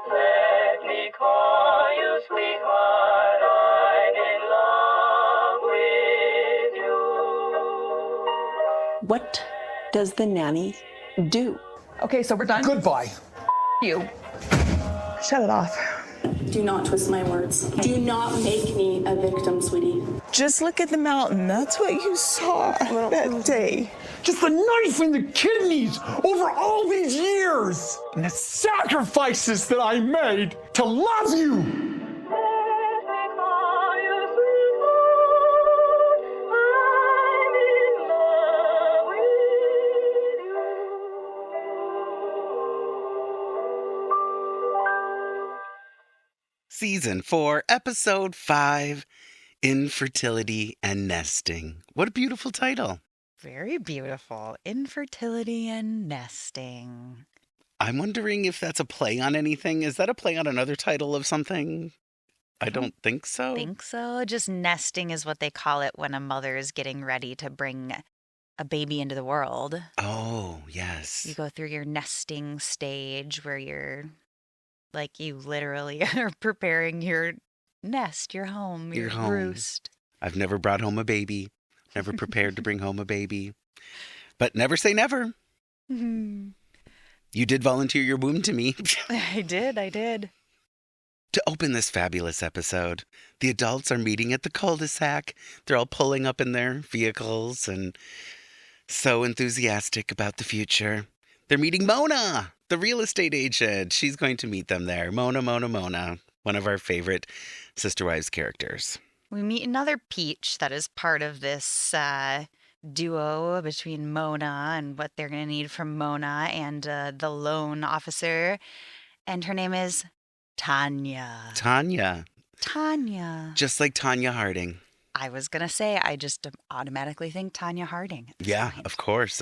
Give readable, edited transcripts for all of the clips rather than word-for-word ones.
Let me call you sweetheart, I'm in love with you. What does the nanny do? Okay, so we're done. Goodbye. You. Shut it off. Do not twist my words. Do not make me a victim, sweetie. Just look at the mountain. That's what you saw that day. Just the knife in the kidneys over all these years and the sacrifices that I made to love you. Let me call you sweetheart, I'm in love with you. Season 4, Episode 5, Infertility and Nesting. What a beautiful title. Very beautiful. Infertility and nesting. I'm wondering if that's a play on anything. Is that a play on another title of something? I don't think so. Think so. Just nesting is what they call it when a mother is getting ready to bring a baby into the world. Oh, yes. You go through your nesting stage where you're like you literally are preparing your nest, your home, your home. roost. I've never brought home a baby. Never prepared to bring home a baby. But never say never. Mhm. You did volunteer your womb to me. I did. To open this fabulous episode, the adults are meeting at the cul-de-sac. They're all pulling up in their vehicles and so enthusiastic about the future. They're meeting Mona, the real estate agent. She's going to meet them there. Mona, one of our favorite Sister Wives characters. We meet another Peach that is part of this duo between Mona and what they're going to need from Mona and the loan officer. And her name is Tanya. Tanya. Just like Tanya Harding. I was going to say, I just automatically think Tanya Harding. Yeah, of course.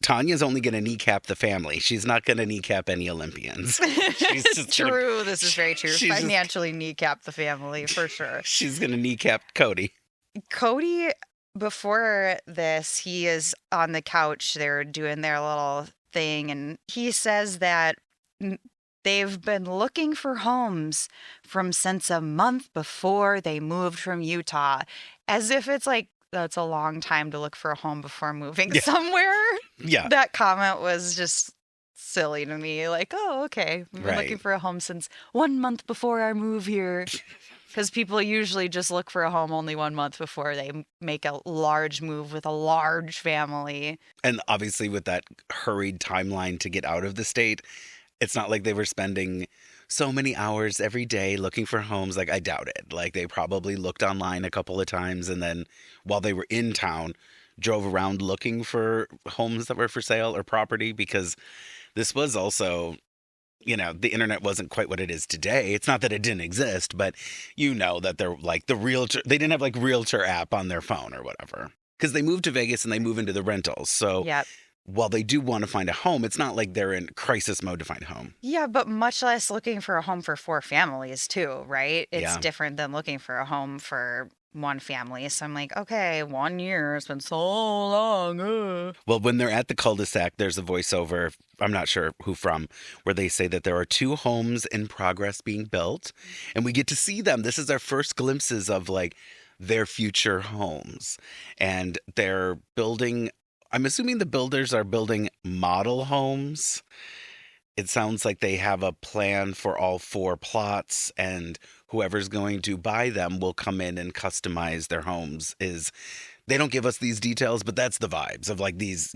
Tanya's only going to kneecap the family. She's not going to kneecap any Olympians. She's just true. This is very true. she's Financially kneecap the family, for sure. She's going to kneecap Kody. Kody, before this, he is on the couch. They're doing their little thing. And he says that they've been looking for homes since a month before they moved from Utah. As if it's like, that's a long time to look for a home before moving somewhere. Yeah. That comment was just silly to me. Like, oh, okay. We've been Right. looking for a home since 1 month before our move here. Because people usually just look for a home only 1 month before they make a large move with a large family. And obviously with that hurried timeline to get out of the state, it's not like they were spending so many hours every day looking for homes. Like, I doubt it. Like, they probably looked online a couple of times and then while they were in town, drove around looking for homes that were for sale or property, because this was also, the internet wasn't quite what it is today. It's not that it didn't exist, but that they're like the realtor. They didn't have like realtor app on their phone or whatever, because they moved to Vegas and they move into the rentals. So Yep. while they do want to find a home, it's not like they're in crisis mode to find a home. Yeah, but much less looking for a home for 4 families too, right? It's Yeah. different than looking for a home for 1 family. So I'm like, okay, 1 year. It's been so long. Well, when they're at the cul-de-sac, there's a voiceover, I'm not sure who from, where they say that there are 2 homes in progress being built, and we get to see them. This is our first glimpses of like their future homes. And they're building, I'm assuming the builders are building model homes. It sounds like they have a plan for all 4 plots, and whoever's going to buy them will come in and customize their homes. They don't give us these details, but that's the vibes of like these,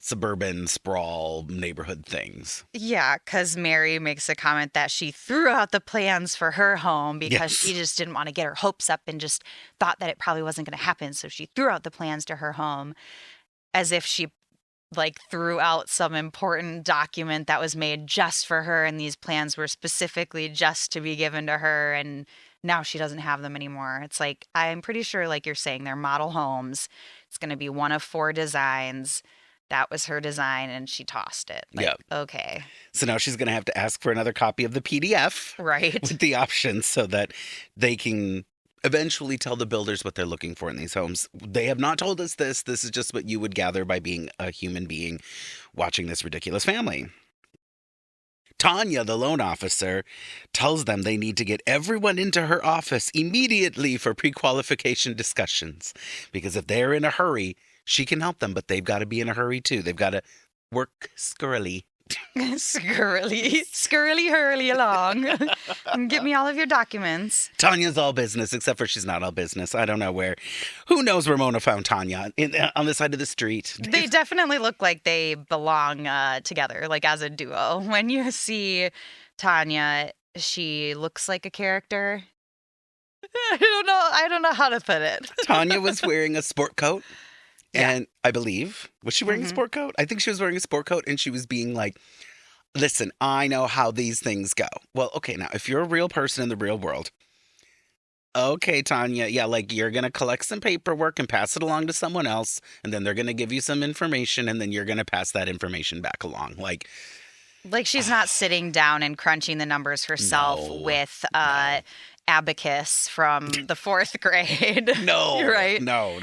suburban sprawl neighborhood things. Yeah, because Meri makes a comment that she threw out the plans for her home because Yes. she just didn't want to get her hopes up and just thought that it probably wasn't going to happen. So she threw out the plans to her home as if she threw out some important document that was made just for her, and these plans were specifically just to be given to her, and now she doesn't have them anymore. It's like, I'm pretty sure, like you're saying, they're model homes. It's going to be one of 4 designs. That was her design, and she tossed it. Like, Yep. Okay. So now she's going to have to ask for another copy of the PDF Right. with the options so that they can eventually tell the builders what they're looking for in these homes. They have not told us this. This is just what you would gather by being a human being watching this ridiculous family. Tanya, the loan officer, tells them they need to get everyone into her office immediately for pre-qualification discussions. Because if they're in a hurry, she can help them, but they've got to be in a hurry too. They've got to work scurrily. Scurrily hurly along. And get me all of your documents. Tanya's all business, except for she's not all business. I don't know where. Who knows where Mona found Tanya? On the side of the street. They definitely look like they belong together, like as a duo. When you see Tanya, she looks like a character. I don't know how to put it. Tanya was wearing a sport coat. And I believe, was she wearing a sport coat? I think she was wearing a sport coat, and she was being like, listen, I know how these things go. Well, okay, now, if you're a real person in the real world, okay, Tanya, yeah, like you're going to collect some paperwork and pass it along to someone else, and then they're going to give you some information, and then you're going to pass that information back along. Like she's not sitting down and crunching the numbers herself with abacus from the 4th grade. No. Right? No.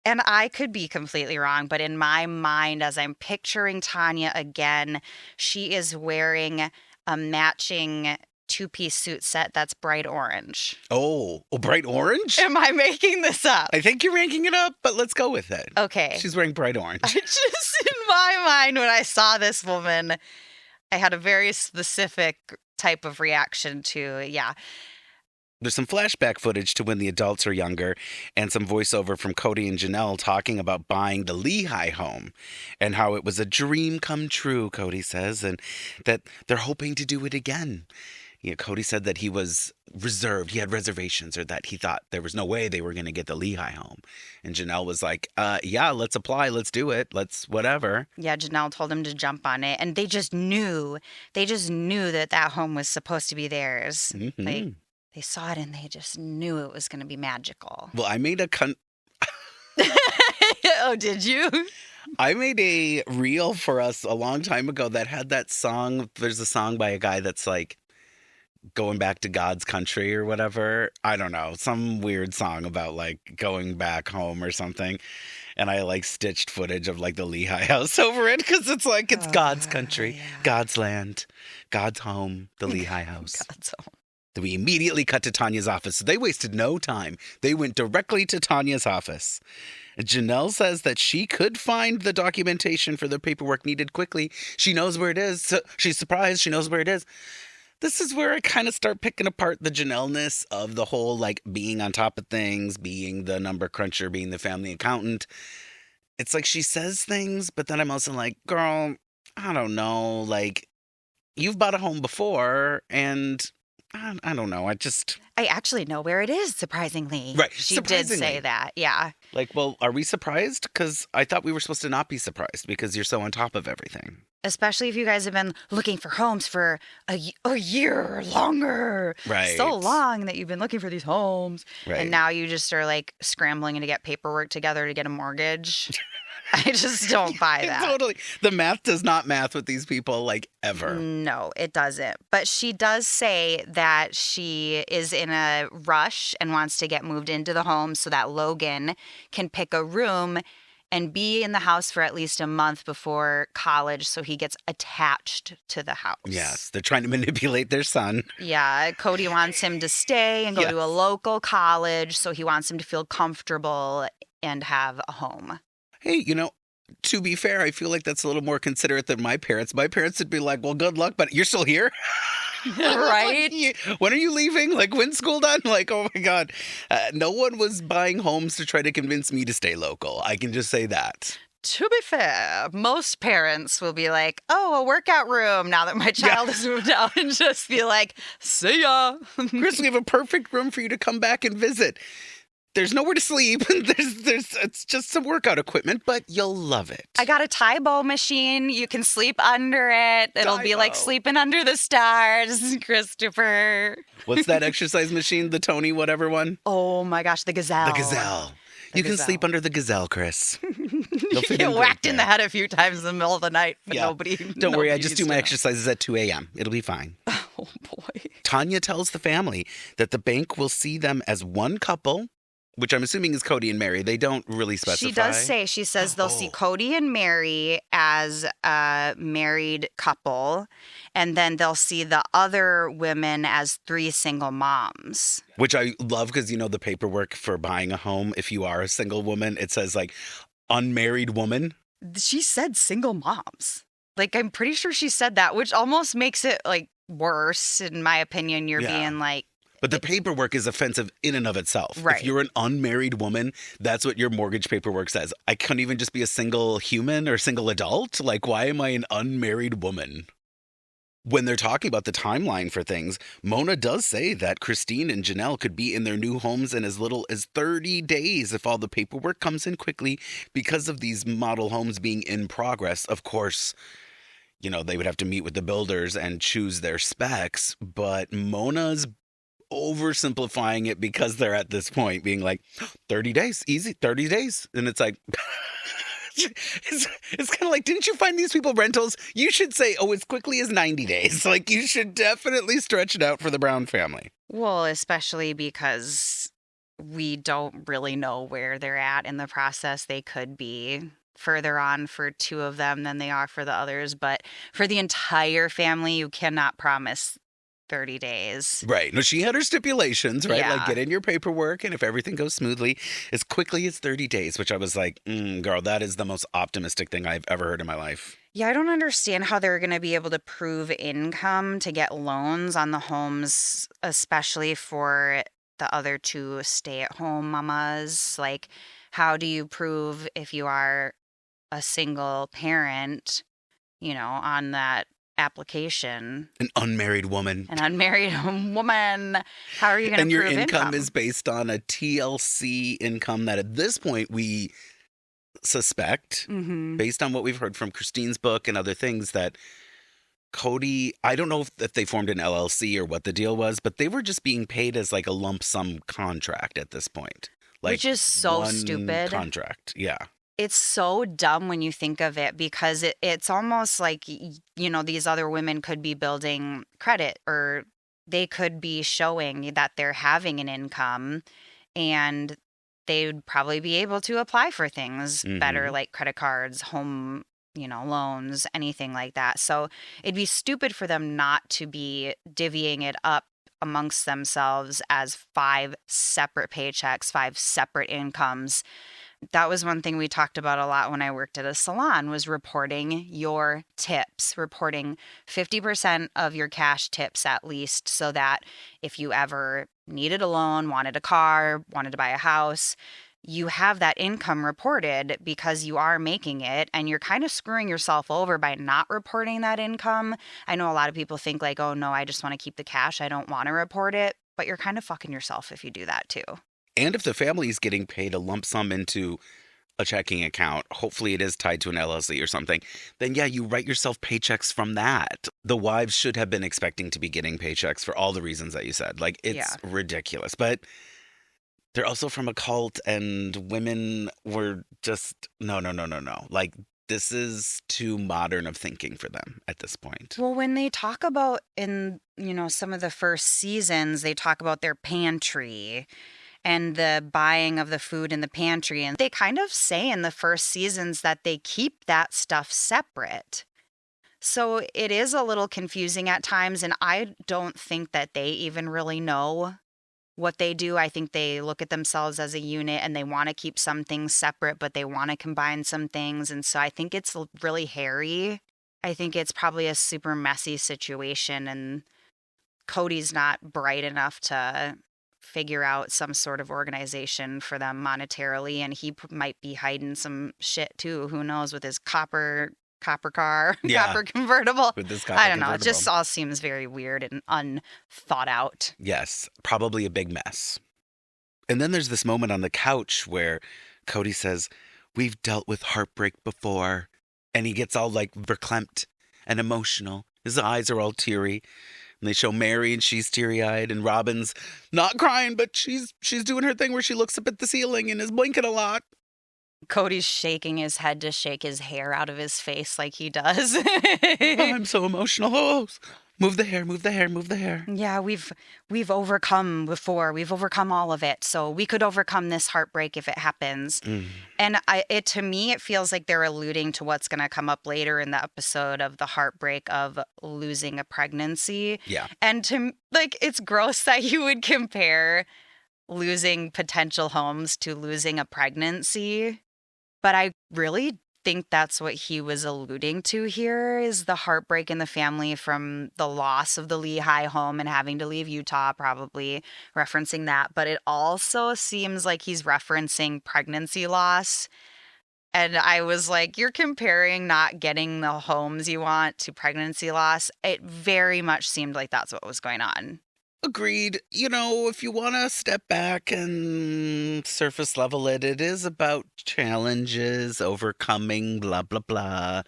And I could be completely wrong, but in my mind, as I'm picturing Tanya again, she is wearing a matching 2-piece suit set that's bright orange. Oh, bright orange? Am I making this up? I think you're ranking it up, but let's go with it. Okay. She's wearing bright orange. I just, in my mind, when I saw this woman, I had a very specific type of reaction to, There's some flashback footage to when the adults are younger and some voiceover from Kody and Janelle talking about buying the Lehigh home and how it was a dream come true, Kody says, and that they're hoping to do it again. Kody said that he was reserved. He had reservations, or that he thought there was no way they were going to get the Lehigh home. And Janelle was like, yeah, let's apply. Let's do it. Let's whatever. Yeah, Janelle told him to jump on it. And they just knew that home was supposed to be theirs. Mm-hmm. They saw it and they just knew it was going to be magical. Well, I made Oh, did you? I made a reel for us a long time ago that had that song. There's a song by a guy that's like going back to God's country or whatever. I don't know. Some weird song about like going back home or something. And I like stitched footage of like the Lehigh house over it because it's like it's God's country, God's land, God's home, the Lehigh house. God's home. We immediately cut to Tanya's office. So they wasted no time. They went directly to Tanya's office. Janelle says that she could find the documentation for the paperwork needed quickly. She knows where it is. So she's surprised. She knows where it is. This is where I kind of start picking apart the Janelle-ness of the whole, like, being on top of things, being the number cruncher, being the family accountant. It's like she says things, but then I'm also like, girl, I don't know. Like, you've bought a home before, and I don't know. I actually know where it is, surprisingly. Right. She did say that. Yeah. Like, well, are we surprised? Because I thought we were supposed to not be surprised because you're so on top of everything. Especially if you guys have been looking for homes for a year or longer. Right. So long that you've been looking for these homes. Right. And now you just are like scrambling to get paperwork together to get a mortgage. I just don't buy that. Totally. The math does not math with these people, like, ever. No, it doesn't. But she does say that she is in a rush and wants to get moved into the home so that Logan can pick a room and be in the house for at least a month before college so he gets attached to the house. Yes, they're trying to manipulate their son. Yeah, Kody wants him to stay and go to a local college, so he wants him to feel comfortable and have a home. Hey, to be fair, I feel like that's a little more considerate than my parents. My parents would be like, well, good luck, but you're still here? Right? When are you leaving? Like, when's school done? Like, oh my God. No one was buying homes to try to convince me to stay local. I can just say that. To be fair, most parents will be like, oh, a workout room now that my child has moved out, and just be like, see ya. Chris, we have a perfect room for you to come back and visit. There's nowhere to sleep. It's just some workout equipment, but you'll love it. I got a Tybo machine. You can sleep under it. It'll be like sleeping under the stars, Christopher. What's that exercise machine? The Tony whatever one? Oh my gosh, the Gazelle. The Gazelle. You can sleep under the Gazelle, Chris. You get whacked in the head a few times in the middle of the night, but nobody. Don't worry, I just do my exercises at 2 a.m. It'll be fine. Oh boy. Tanya tells the family that the bank will see them as one couple which I'm assuming is Kody and Meri. They don't really specify. She does say, she says they'll see Kody and Meri as a married couple, and then they'll see the other women as 3 single moms. Which I love because, you know, the paperwork for buying a home, if you are a single woman, it says like unmarried woman. She said single moms. Like, I'm pretty sure she said that, which almost makes it like worse, in my opinion. You're being like, but the paperwork is offensive in and of itself. Right. If you're an unmarried woman, that's what your mortgage paperwork says. I couldn't even just be a single human or single adult. Like, why am I an unmarried woman? When they're talking about the timeline for things, Mona does say that Christine and Janelle could be in their new homes in as little as 30 days if all the paperwork comes in quickly because of these model homes being in progress. Of course, you know, they would have to meet with the builders and choose their specs, but Mona's oversimplifying it because they're at this point being like 30 days, easy, 30 days. And it's like, it's kind of like, didn't you find these people rentals? You should say, oh, as quickly as 90 days. Like, you should definitely stretch it out for the Brown family. well, especially because we don't really know where they're at in the process. They could be further on for 2 of them than they are for the others. But for the entire family, you cannot promise 30 days. Right. No, she had her stipulations, right? Yeah. Like, get in your paperwork, and if everything goes smoothly, as quickly as 30 days, which I was like, girl, that is the most optimistic thing I've ever heard in my life. Yeah, I don't understand how they're going to be able to prove income to get loans on the homes, especially for the other 2 stay-at-home mamas. Like, how do you prove if you are a single parent, you know, on that application? An unmarried woman. An unmarried woman. How are you going to And your prove income is based on a TLC income that at this point we suspect, based on what we've heard from Christine's book and other things, that Kody, I don't know if they formed an LLC or what the deal was, but they were just being paid as like a lump sum contract at this point. Like, which is so one stupid. contract. Yeah. It's so dumb when you think of it, because it's almost like, you know, these other women could be building credit, or they could be showing that they're having an income, and they would probably be able to apply for things better, like credit cards, home, you know, loans, anything like that. So it'd be stupid for them not to be divvying it up amongst themselves as 5 separate paychecks, 5 separate incomes. That was one thing we talked about a lot when I worked at a salon, was reporting your tips, reporting 50% of your cash tips at least, so that if you ever needed a loan, wanted a car, wanted to buy a house, you have that income reported, because you are making it, and you're kind of screwing yourself over by not reporting that income. I know a lot of people think like, oh no, I just want to keep the cash, I don't want to report it, but you're kind of fucking yourself if you do that too. And if the family is getting paid a lump sum into a checking account, hopefully it is tied to an LLC or something, then yeah, you write yourself paychecks from that. The wives should have been expecting to be getting paychecks for all the reasons that you said. Like, it's ridiculous. But they're also from a cult, and women were just, no. Like, this is too modern of thinking for them at this point. Well, when they talk about in, you know, some of the first seasons, they talk about their pantry and the buying of the food in the pantry. And they kind of say in the first seasons that they keep that stuff separate. So it is a little confusing at times. And I don't think that they even really know what they do. I think they look at themselves as a unit, and they want to keep some things separate, but they want to combine some things. And so I think it's really hairy. I think it's probably a super messy situation. And Kody's not bright enough to figure out some sort of organization for them monetarily, and he might be hiding some shit too. Who knows, with his copper car, copper convertible. With this copper I don't know. It convertible. just all seems very weird and unthought out. Yes, probably a big mess. And then there's this moment on the couch where Kody says, "We've dealt with heartbreak before," and he gets all like verklempt and emotional. His eyes are all teary. And they show Meri, and she's teary-eyed, and Robyn's not crying, but she's doing her thing where she looks up at the ceiling and is blinking a lot. Kody's shaking his head to shake his hair out of his face like he does. I'm so emotional. Oh, Move the hair, move the hair, move the hair. Yeah, we've overcome before. We've overcome all of it. So we could overcome this heartbreak if it happens. And to me, it feels like they're alluding to what's going to come up later in the episode of the heartbreak of losing a pregnancy. Yeah. And it's gross that you would compare losing potential homes to losing a pregnancy. But I really think that's what he was alluding to here, is the heartbreak in the family from the loss of the Lehigh home and having to leave Utah, probably referencing that. But it also seems like he's referencing pregnancy loss. And I was like, you're comparing not getting the homes you want to pregnancy loss. It very much seemed like that's what was going on. Agreed. If you want to step back and surface level it, it is about challenges, overcoming, blah, blah, blah.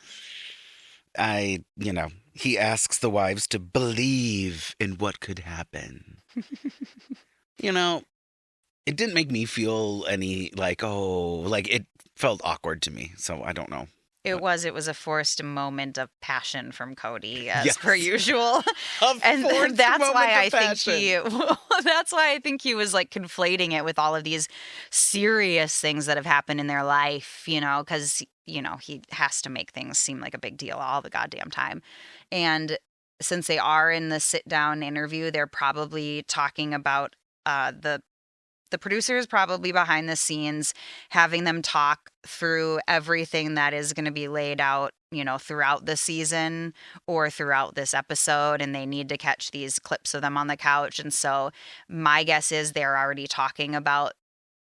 He asks the wives to believe in what could happen. It didn't make me feel any it felt awkward to me. So I don't know. It was a forced moment of passion from Kody, as Yes. per usual. And that's why I think he was like conflating it with all of these serious things that have happened in their life, because, he has to make things seem like a big deal all the goddamn time. And since they are in the sit down interview, they're probably talking about the producers probably behind the scenes, having them talk through everything that is going to be laid out, throughout the season or throughout this episode. And they need to catch these clips of them on the couch. And so my guess is they're already talking about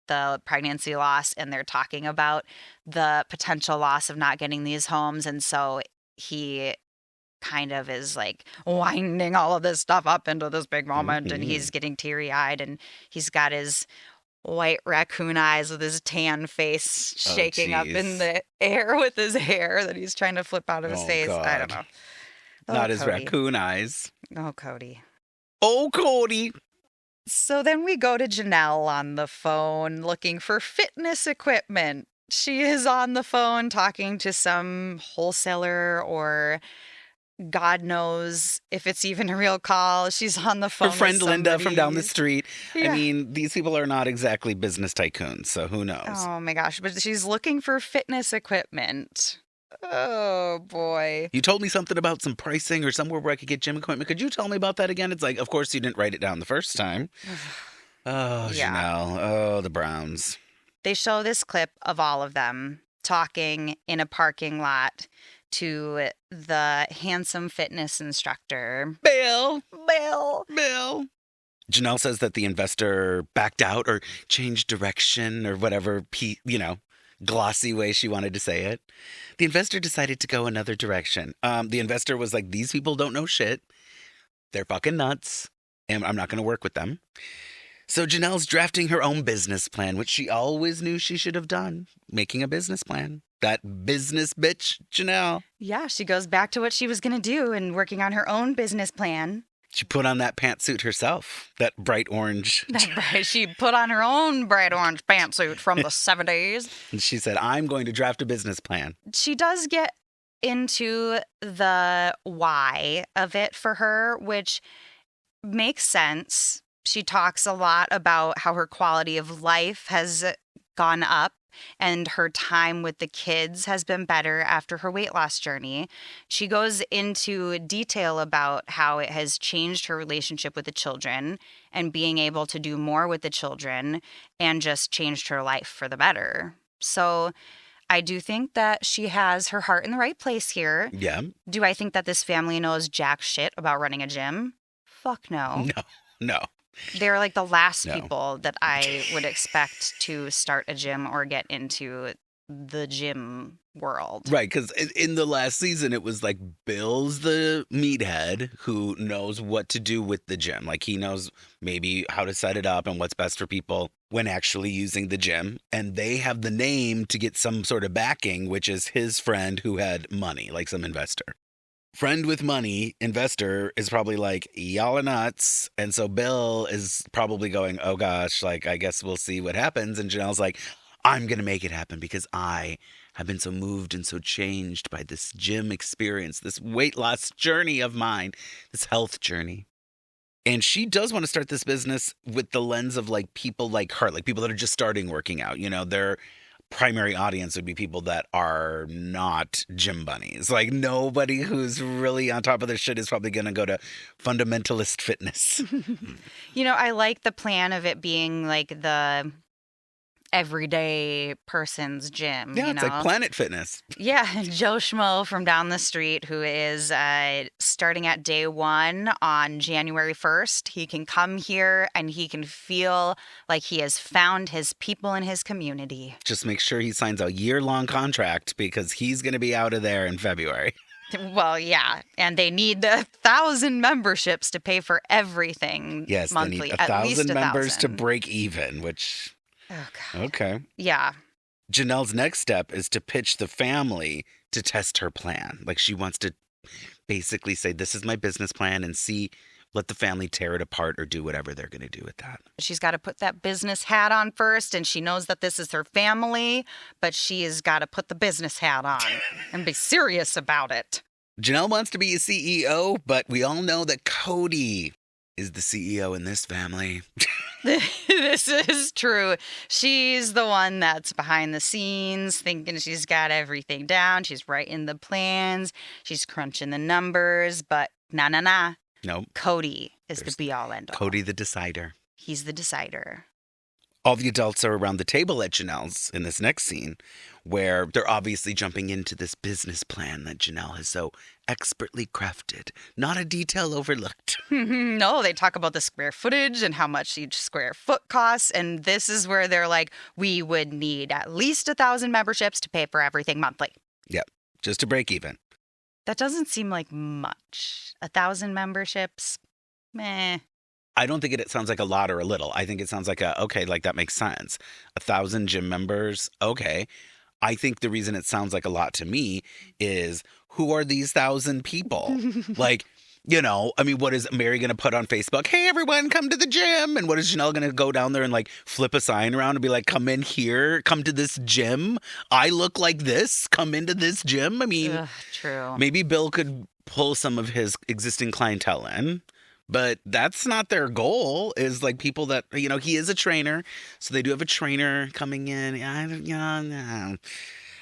the pregnancy loss, and they're talking about the potential loss of not getting these homes. And so he kind of is like winding all of this stuff up into this big moment, and he's getting teary-eyed, and he's got his white raccoon eyes with his tan face shaking up in the air with his hair that he's trying to flip out of his face. God. I don't know. Not his Kody. raccoon eyes. Oh, Kody. Oh, Kody. So then we go to Janelle on the phone looking for fitness equipment. She is on the phone talking to some wholesaler, or God knows if it's even a real call. She's on the phone Her friend with Linda from somebody. down the street. Yeah. I mean, these people are not exactly business tycoons, so who knows? Oh my gosh, but she's looking for fitness equipment. Oh boy. You told me something about some pricing or somewhere where I could get gym equipment. Could you tell me about that again? It's like, of course you didn't write it down the first time. Oh, Yeah. Janelle. Oh, the Browns. They show this clip of all of them talking in a parking lot to the handsome fitness instructor. Bill. Bill. Janelle says that the investor backed out or changed direction or whatever, glossy way she wanted to say it. The investor decided to go another direction. The investor was like, these people don't know shit. They're fucking nuts, and I'm not going to work with them. So Janelle's drafting her own business plan, which she always knew she should have done, making a business plan. That business bitch, Janelle. Yeah, she goes back to what she was going to do and working on her own business plan. She put on that pantsuit herself, that bright orange. That's right. She put on her own bright orange pantsuit from the 70s. And she said, I'm going to draft a business plan. She does get into the why of it for her, which makes sense. She talks a lot about how her quality of life has gone up and her time with the kids has been better after her weight loss journey. She goes into detail about how it has changed her relationship with the children and being able to do more with the children, and just changed her life for the better. So I do think that she has her heart in the right place here. Yeah. Do I think that this family knows jack shit about running a gym? Fuck no. No. They're like the last No. people that I would expect to start a gym or get into the gym world. Right, because in the last season, it was like Bill's the meathead who knows what to do with the gym. Like, he knows maybe how to set it up and what's best for people when actually using the gym. And they have the name to get some sort of backing, which is his friend who had money, like some investor. Friend with money, investor, is probably like, y'all are nuts. And so Bill is probably going, oh gosh, like, I guess we'll see what happens. And Janelle's like, I'm going to make it happen because I have been so moved and so changed by this gym experience, this weight loss journey of mine, this health journey. And she does want to start this business with the lens of like people like her, like people that are just starting working out. You know, their primary audience would be people that are not gym bunnies. Like nobody who's really on top of their shit is probably going to go to fundamentalist fitness. You know, I like the plan of it being like the everyday person's gym. Yeah, you it's know? like Planet Fitness. Yeah, Joe Schmo from down the street who is starting at day 1 on January 1st. He can come here and he can feel like he has found his people in his community. Just make sure he signs a year-long contract because he's going to be out of there in February. Well, yeah, and they need 1,000 memberships to pay for everything Yes, monthly. they need at least 1,000 members to 1,000. break even, which... Oh, God. Okay. Yeah. Janelle's next step is to pitch the family to test her plan. Like she wants to basically say, this is my business plan and let the family tear it apart or do whatever they're going to do with that. She's got to put that business hat on first, and she knows that this is her family, but she has got to put the business hat on and be serious about it. Janelle wants to be a CEO, but we all know that Kody is the CEO in this family. This is true. She's the one that's behind the scenes, thinking she's got everything down. She's writing the plans. She's crunching the numbers, but nah. No, Kody is There's the be-all, end-all. Kody the decider. He's the decider. All the adults are around the table at Janelle's in this next scene where they're obviously jumping into this business plan that Janelle has so expertly crafted. Not a detail overlooked. No, they talk about the square footage and how much each square foot costs. And this is where they're like, we would need at least 1,000 memberships to pay for everything monthly. Yep, just to break even. That doesn't seem like much. 1,000 memberships? Meh. I don't think it sounds like a lot or a little. I think it sounds like okay, like that makes sense. 1,000 gym members, okay. I think the reason it sounds like a lot to me is who are these 1,000 people? Like, you know, I mean, what is Meri going to put on Facebook? Hey, everyone, come to the gym. And what is Janelle going to go down there and like flip a sign around and be like, come in here, come to this gym. I look like this. Come into this gym. I mean, Ugh, true. maybe Bill could pull some of his existing clientele in. But that's not their goal, is like people that, you know, he is a trainer. So they do have a trainer coming in.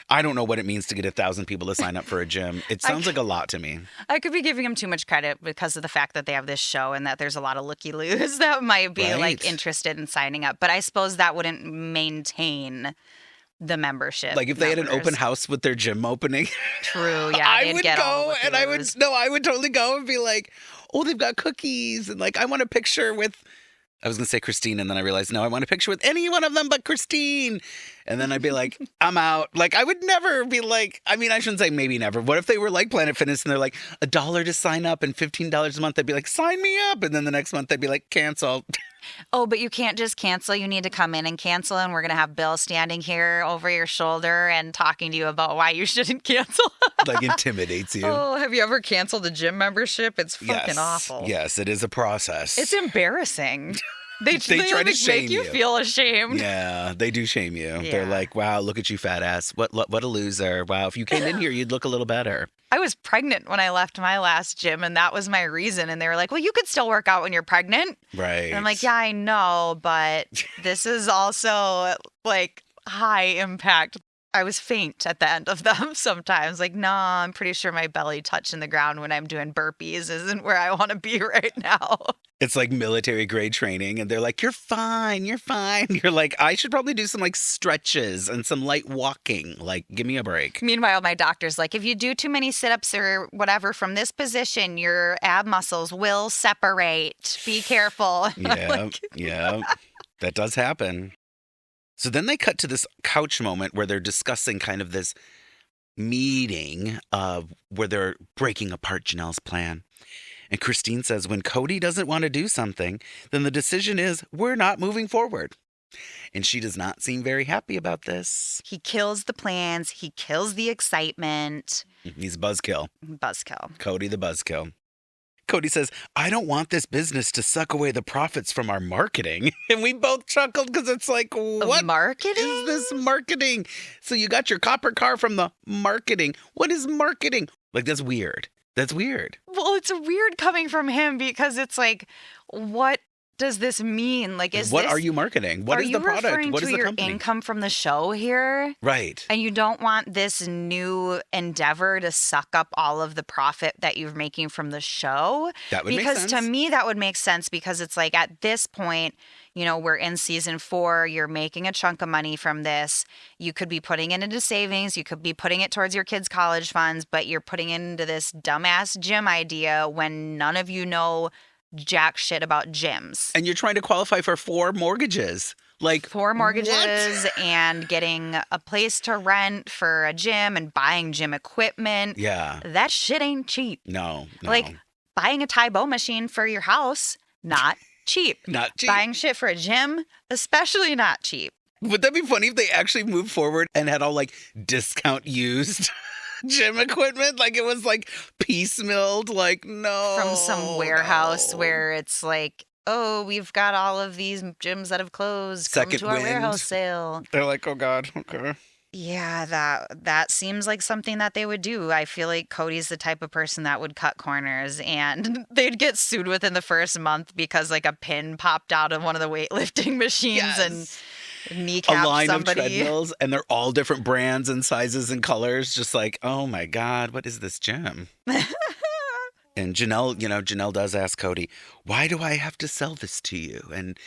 I don't know what it means to get 1,000 people to sign up for a gym. It sounds like a lot to me. I could be giving him too much credit because of the fact that they have this show and that there's a lot of looky-loos that might be like interested in signing up. But I suppose that wouldn't maintain the membership. Like if they had an numbers. open house with their gym opening. True, yeah. I they'd would get all go the and I would, looky-loos. I would totally go and be like, oh, they've got cookies. And like, I want a picture with, I was going to say Christine. And then I realized, no, I want a picture with any one of them but Christine. And then I'd be like, I'm out. Like, I would never be like, I mean, I shouldn't say maybe never. What if they were like Planet Fitness and they're like $1 to sign up and $15 a month? I'd be like, sign me up. And then the next month they'd be like, cancel. Oh, but you can't just cancel. You need to come in and cancel. And we're going to have Bill standing here over your shoulder and talking to you about why you shouldn't cancel. Like intimidates you. Oh, have you ever canceled a gym membership? It's fucking Yes. awful. Yes, it is a process. It's embarrassing. They try to make shame you you. feel ashamed. Yeah, they do shame you. They're Yeah. like, wow, look at you, fat ass. What a loser. Wow, if you came in here, you'd look a little better. I was pregnant when I left my last gym, and that was my reason. And they were like, well, you could still work out when you're pregnant. Right. And I'm like, yeah, I know, but this is also like high impact. I was faint at the end of them sometimes. Like, no, I'm pretty sure my belly touching the ground when I'm doing burpees isn't where I want to be right now. It's like military grade training, and they're like, you're fine, you're fine. You're like, I should probably do some like stretches and some light walking. Like, give me a break. Meanwhile, my doctor's like, if you do too many sit-ups or whatever from this position, your ab muscles will separate. Be careful. And I'm Yeah, like, yeah, that does happen. So then they cut to this couch moment where they're discussing kind of this meeting where they're breaking apart Janelle's plan. And Christine says, when Kody doesn't want to do something, then the decision is we're not moving forward. And she does not seem very happy about this. He kills the plans. He kills the excitement. He's a buzzkill. Buzzkill. Kody the buzzkill. Kody says, I don't want this business to suck away the profits from our marketing. And we both chuckled because it's like, what marketing? is this marketing? So you got your copper car from the marketing. What is marketing? Like, that's weird. That's weird. Well, it's weird coming from him because it's like, what does this mean? Like, What are you marketing? What is the product? Are you referring What is to the your company? income from the show here? Right. And you don't want this new endeavor to suck up all of the profit that you're making from the show? That would make sense. Because to me, that would make sense because it's like at this point, you know, we're in season 4. You're making a chunk of money from this. You could be putting it into savings. You could be putting it towards your kids' college funds, but you're putting it into this dumbass gym idea when none of you know jack shit about gyms. And you're trying to qualify for 4 mortgages. Like 4 mortgages what? And getting a place to rent for a gym and buying gym equipment. Yeah. That shit ain't cheap. No. Like buying a Thai bow machine for your house, not cheap. Not cheap. Buying shit for a gym, especially not cheap. Would that be funny if they actually moved forward and had all like discount used gym equipment? Like it was like piecemealed, like no. From some warehouse where it's like, oh, we've got all of these gyms that have closed. Second Come to our wind. warehouse sale. They're like, oh God, okay. Yeah, that seems like something that they would do. I feel like Kody's the type of person that would cut corners and they'd get sued within the first month because like a pin popped out of one of the weightlifting machines and kneecapped a line somebody. of treadmills, and they're all different brands and sizes and colors. Just like, oh my God, what is this gym? And Janelle does ask Kody, why do I have to sell this to you? And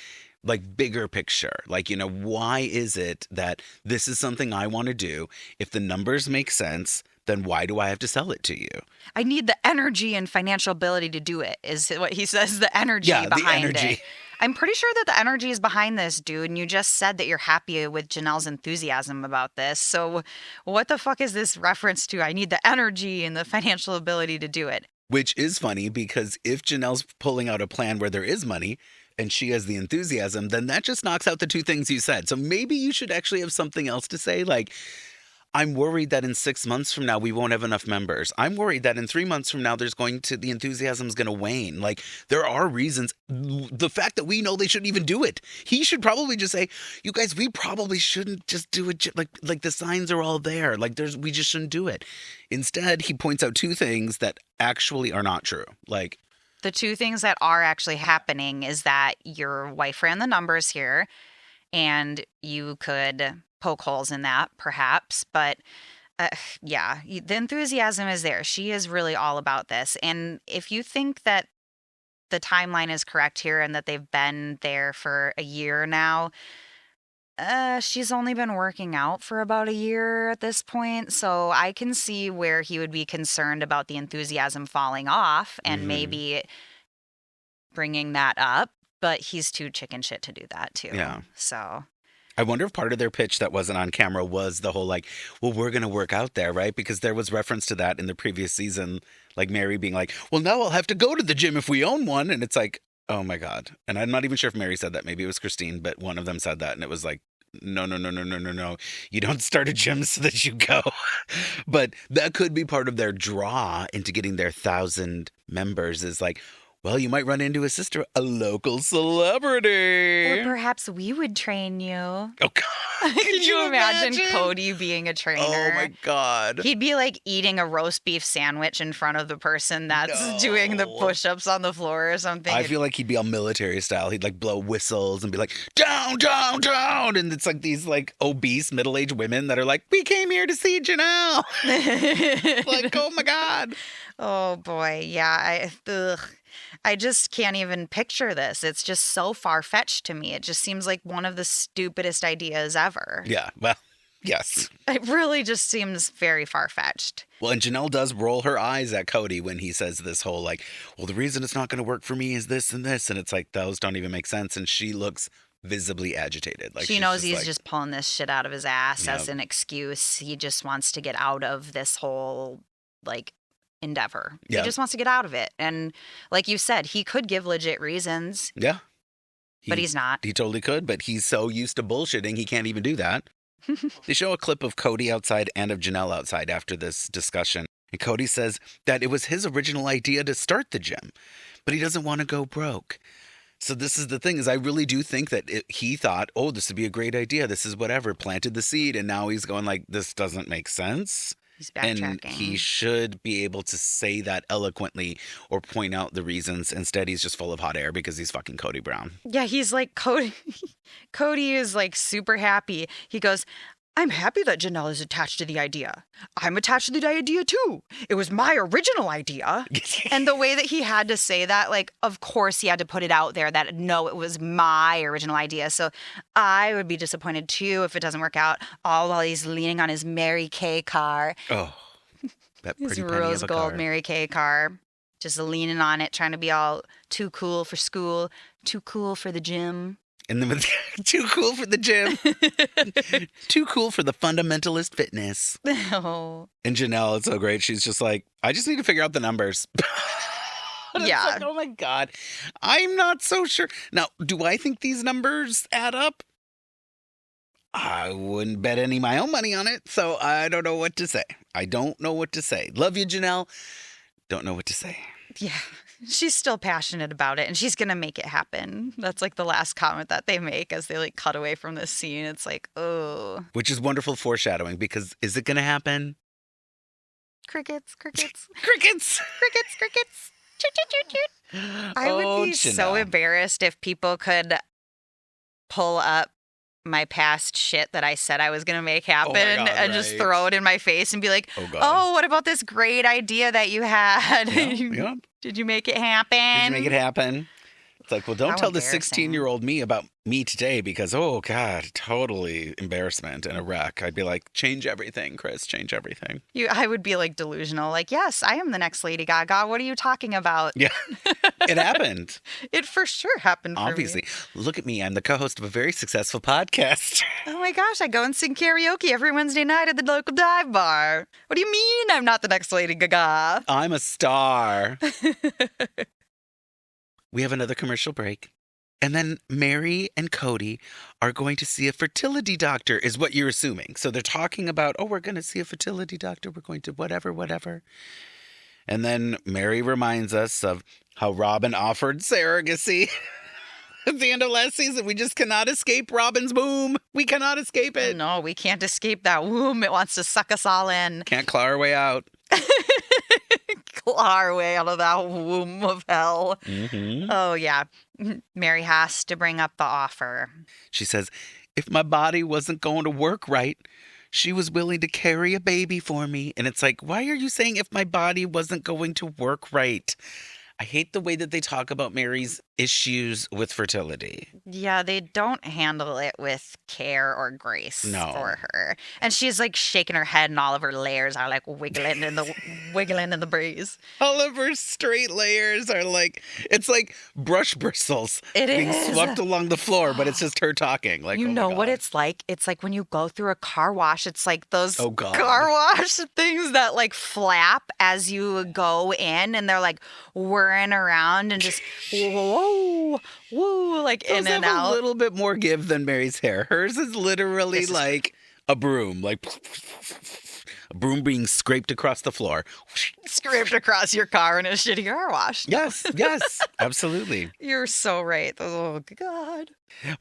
like bigger picture, like, why is it that this is something I want to do? If the numbers make sense, then why do I have to sell it to you? I need the energy and financial ability to do it, is what he says, the energy behind it. I'm pretty sure that the energy is behind this, dude. And you just said that you're happy with Janelle's enthusiasm about this. So what the fuck is this reference to? I need the energy and the financial ability to do it. Which is funny because if Janelle's pulling out a plan where there is money and she has the enthusiasm, then that just knocks out the 2 things you said. So maybe you should actually have something else to say. Like, I'm worried that in 6 months from now, we won't have enough members. I'm worried that in 3 months from now, the enthusiasm is going to wane. Like, there are reasons. The fact that we know they shouldn't even do it. He should probably just say, you guys, we probably shouldn't just do it. Like the signs are all there. Like, we just shouldn't do it. Instead, he points out 2 things that actually are not true. Like, the 2 things that are actually happening is that your wife ran the numbers here and you could poke holes in that perhaps, but the enthusiasm is there. She is really all about this. And if you think that the timeline is correct here and that they've been there for a year now, she's only been working out for about a year at this point. So I can see where he would be concerned about the enthusiasm falling off and maybe bringing that up, but he's too chicken shit to do that too. Yeah. So I wonder if part of their pitch that wasn't on camera was the whole like, well, we're going to work out there, right? Because there was reference to that in the previous season, like Meri being like, well, now I'll have to go to the gym if we own one. And it's like, oh my God. And I'm not even sure if Meri said that. Maybe it was Christine, but one of them said that. And it was like, no. You don't start a gym so that you go. But that could be part of their draw into getting their 1,000 members is like, well, you might run into a sister, a local celebrity. Or perhaps we would train you. Oh, God. Can you imagine Kody being a trainer? Oh, my God. He'd be like eating a roast beef sandwich in front of the person that's doing the push-ups on the floor or something. I feel like he'd be all military style. He'd like blow whistles and be like, down, down, down. And it's like these like obese middle-aged women that are like, we came here to see Janelle. Like, oh, my God. Oh, boy. Yeah. I just can't even picture this. It's just so far-fetched to me. It just seems like one of the stupidest ideas ever. Yeah, well, yes. It really just seems very far-fetched. Well, and Janelle does roll her eyes at Kody when he says this whole like, well, the reason it's not going to work for me is this and this. And it's like, those don't even make sense. And she looks visibly agitated. Like she knows he's just pulling this shit out of his ass as an excuse. He just wants to get out of this whole, like, endeavor. He just wants to get out of it. And like you said, he could give legit reasons. Yeah. But he's not. He totally could, but he's so used to bullshitting, he can't even do that. They show a clip of Kody outside and of Janelle outside after this discussion. And Kody says that it was his original idea to start the gym, but he doesn't want to go broke. So this is the thing, is I really do think that he thought, oh, this would be a great idea. This is whatever, planted the seed. And now he's going like, this doesn't make sense. He's backtracking. And he should be able to say that eloquently or point out the reasons. Instead, he's just full of hot air because he's fucking Kody Brown. Yeah, he's like, Kody. Cody is like super happy. He goes, I'm happy that Janelle is attached to the idea. I'm attached to the idea too. It was my original idea. And the way that he had to say that, like, of course he had to put it out there that, no, it was my original idea. So I would be disappointed too if it doesn't work out, all while he's leaning on his Mary Kay car. Oh, that pretty His penny rose of a gold car. Mary Kay car. Just leaning on it, trying to be all too cool for school, too cool for the gym. And then with too cool for the gym. Too cool for the fundamentalist fitness. Oh. And Janelle, it's so great. She's just like, I just need to figure out the numbers. And it's Yeah. like, oh my God. I'm not so sure. Now, do I think these numbers add up? I wouldn't bet any of my own money on it. So I don't know what to say. I don't know what to say. Love you, Janelle. Don't know what to say. Yeah. She's still passionate about it, and she's going to make it happen. That's like the last comment that they make as they like cut away from this scene. It's like, oh. Which is wonderful foreshadowing, because is it going to happen? Crickets, crickets, Crickets! crickets, crickets. Choot, choot, choot, choot. I would be so Janelle. embarrassed if people could pull up my past shit that I said I was going to make happen God, and just right. throw it in my face and be like, Oh, God. oh, what about this great idea that you had? Yeah. Did you make it happen? Did you make it happen? It's like, well, don't How tell the embarrassing. 16-year-old me about me today, because, oh, God, totally embarrassment and a wreck. I'd be like, change everything, Chris, change everything. I would be like delusional. Like, yes, I am the next Lady Gaga. What are you talking about? Yeah, it happened. It for sure happened for Obviously. me. Look at me. I'm the co-host of a very successful podcast. Oh my gosh, I go and sing karaoke every Wednesday night at the local dive bar. What do you mean I'm not the next Lady Gaga? I'm a star. We have another commercial break. And then Meri and Kody are going to see a fertility doctor, is what you're assuming. So they're talking about, oh, we're going to see a fertility doctor. We're going to whatever. And then Meri reminds us of how Robyn offered surrogacy at the end of last season. We just cannot escape Robyn's womb. We cannot escape it. No, we can't escape that womb. It wants to suck us all in. Can't claw our way out. Claw our way out of that womb of hell. Mm-hmm. Oh, yeah. Meri has to bring up the offer. She says, if my body wasn't going to work right, she was willing to carry a baby for me. And it's like, why are you saying if my body wasn't going to work right? I hate the way that they talk about Meri's issues with fertility. Yeah, they don't handle it with care or grace No. for her. And she's like shaking her head and all of her layers are like wiggling in the breeze. All of her straight layers are like, it's like brush bristles It being is. swept along the floor, but it's just her talking. Like, You oh my know what God. it's like? It's like when you go through a car wash. It's like those Oh, God. car wash things that like flap as you go in, and they're like whirring around and just whoa, whoa, like Those in and have out. a little bit more give than Meri's hair. Hers is literally This is like a broom, like a broom being scraped across the floor. Scraped across your car in a shitty car wash. Yes, absolutely. You're so right. Oh, God.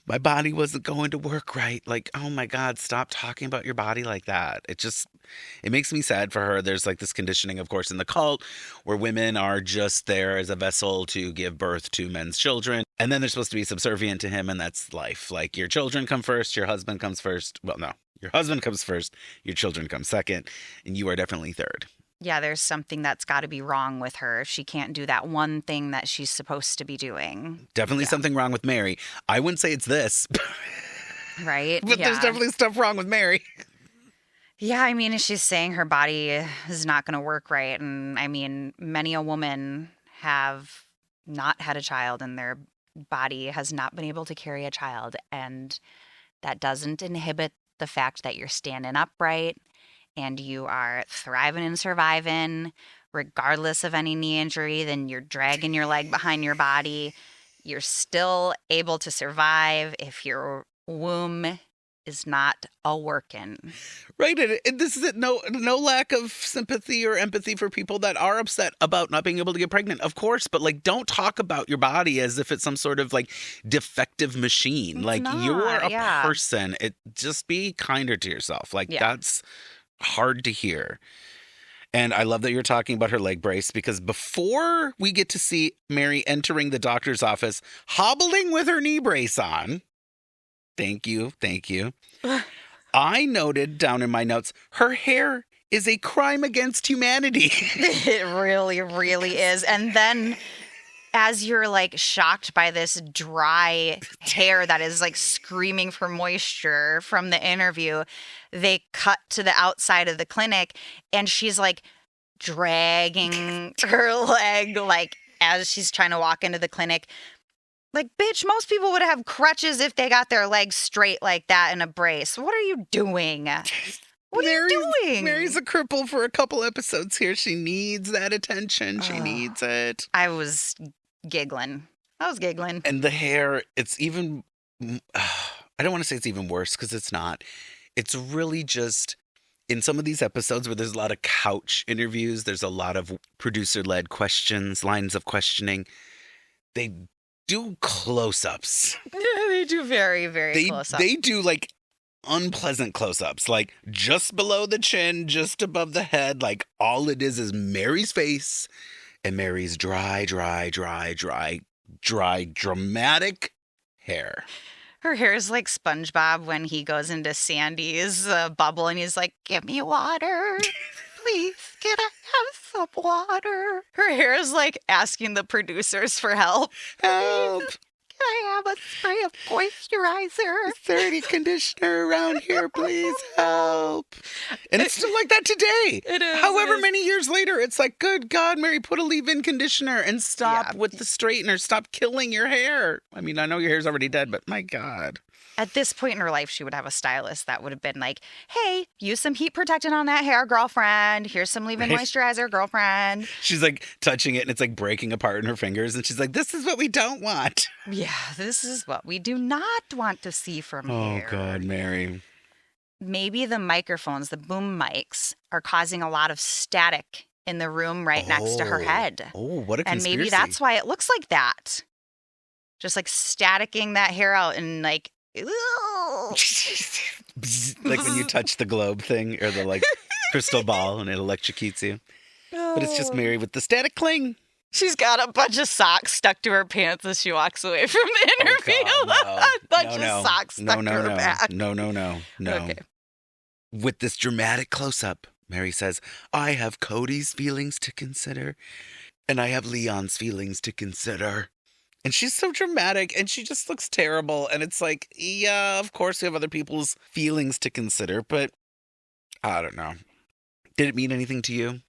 My body wasn't going to work right. Like, oh my God, stop talking about your body like that. It makes me sad for her. There's like this conditioning, of course, in the cult where women are just there as a vessel to give birth to men's children. And then they're supposed to be subservient to him, and that's life. Like, your children come first, your husband comes first. Well, no, your husband comes first, your children come second, and you are definitely third. Yeah, there's something that's got to be wrong with her if she can't do that one thing that she's supposed to be doing. Definitely something wrong with Meri. I wouldn't say it's this, Right? but there's definitely stuff wrong with Meri. Yeah, I mean, she's saying her body is not going to work right. And I mean, many a woman have not had a child and their body has not been able to carry a child. And that doesn't inhibit the fact that you're standing upright and you are thriving and surviving, regardless of any knee injury. Then you're dragging your leg behind your body. You're still able to survive if your womb is not a workin'. Right. And this is no lack of sympathy or empathy for people that are upset about not being able to get pregnant. Of course. But like, don't talk about your body as if it's some sort of like defective machine. It's like not, you're a yeah. person. Just be kinder to yourself. Like that's hard to hear. And I love that you're talking about her leg brace, because before we get to see Meri entering the doctor's office, hobbling with her knee brace on. Thank you. I noted down in my notes, her hair is a crime against humanity. It really, really is. And then as you're like shocked by this dry hair that is like screaming for moisture from the interview, they cut to the outside of the clinic and she's like dragging her leg like as she's trying to walk into the clinic. Like, bitch, most people would have crutches if they got their legs straight like that in a brace. What are you doing? What are you doing? Meri's a cripple for a couple episodes here. She needs that attention. She needs it. I was giggling. And the hair, it's even, I don't want to say it's even worse because it's not. It's really just, in some of these episodes where there's a lot of couch interviews, there's a lot of producer-led questions, lines of questioning. They do close-ups. Yeah, they do very, very close-ups. They do like unpleasant close-ups, like just below the chin, just above the head. Like all it is Meri's face and Meri's dry, dramatic hair. Her hair is like SpongeBob when he goes into Sandy's bubble and he's like, "Give me water. Please, can I have some water?" Her hair is like asking the producers for help. Help. Can I have a spray of moisturizer? Is there any conditioner around here, please? Help. And it's still like that today. It is. However many years later, it's like, good God, Meri, put a leave-in conditioner and stop with the straightener. Stop killing your hair. I mean, I know your hair's already dead, but my God. At this point in her life, she would have a stylist that would have been like, "Hey, use some heat protectant on that hair, girlfriend. Here's some leave-in moisturizer, girlfriend." She's like touching it and it's like breaking apart in her fingers. And she's like, this is what we don't want. Yeah, this is what we do not want to see from hair. Oh, God, Meri. Maybe the microphones, the boom mics, are causing a lot of static in the room right next to her head. Oh, what a conspiracy. And maybe that's why it looks like that. Just like staticking that hair out and like, like when you touch the globe thing or the like crystal ball and it electrocutes you. But it's just Meri with the static cling. She's got a bunch of socks stuck to her pants as she walks away from the interview. Oh, A bunch of socks stuck to her back. No. Okay. With this dramatic close-up, Meri says, I have Kody's feelings to consider, and I have Leon's feelings to consider. And she's so dramatic, and she just looks terrible. And it's like, yeah, of course we have other people's feelings to consider, but I don't know. Did it mean anything to you?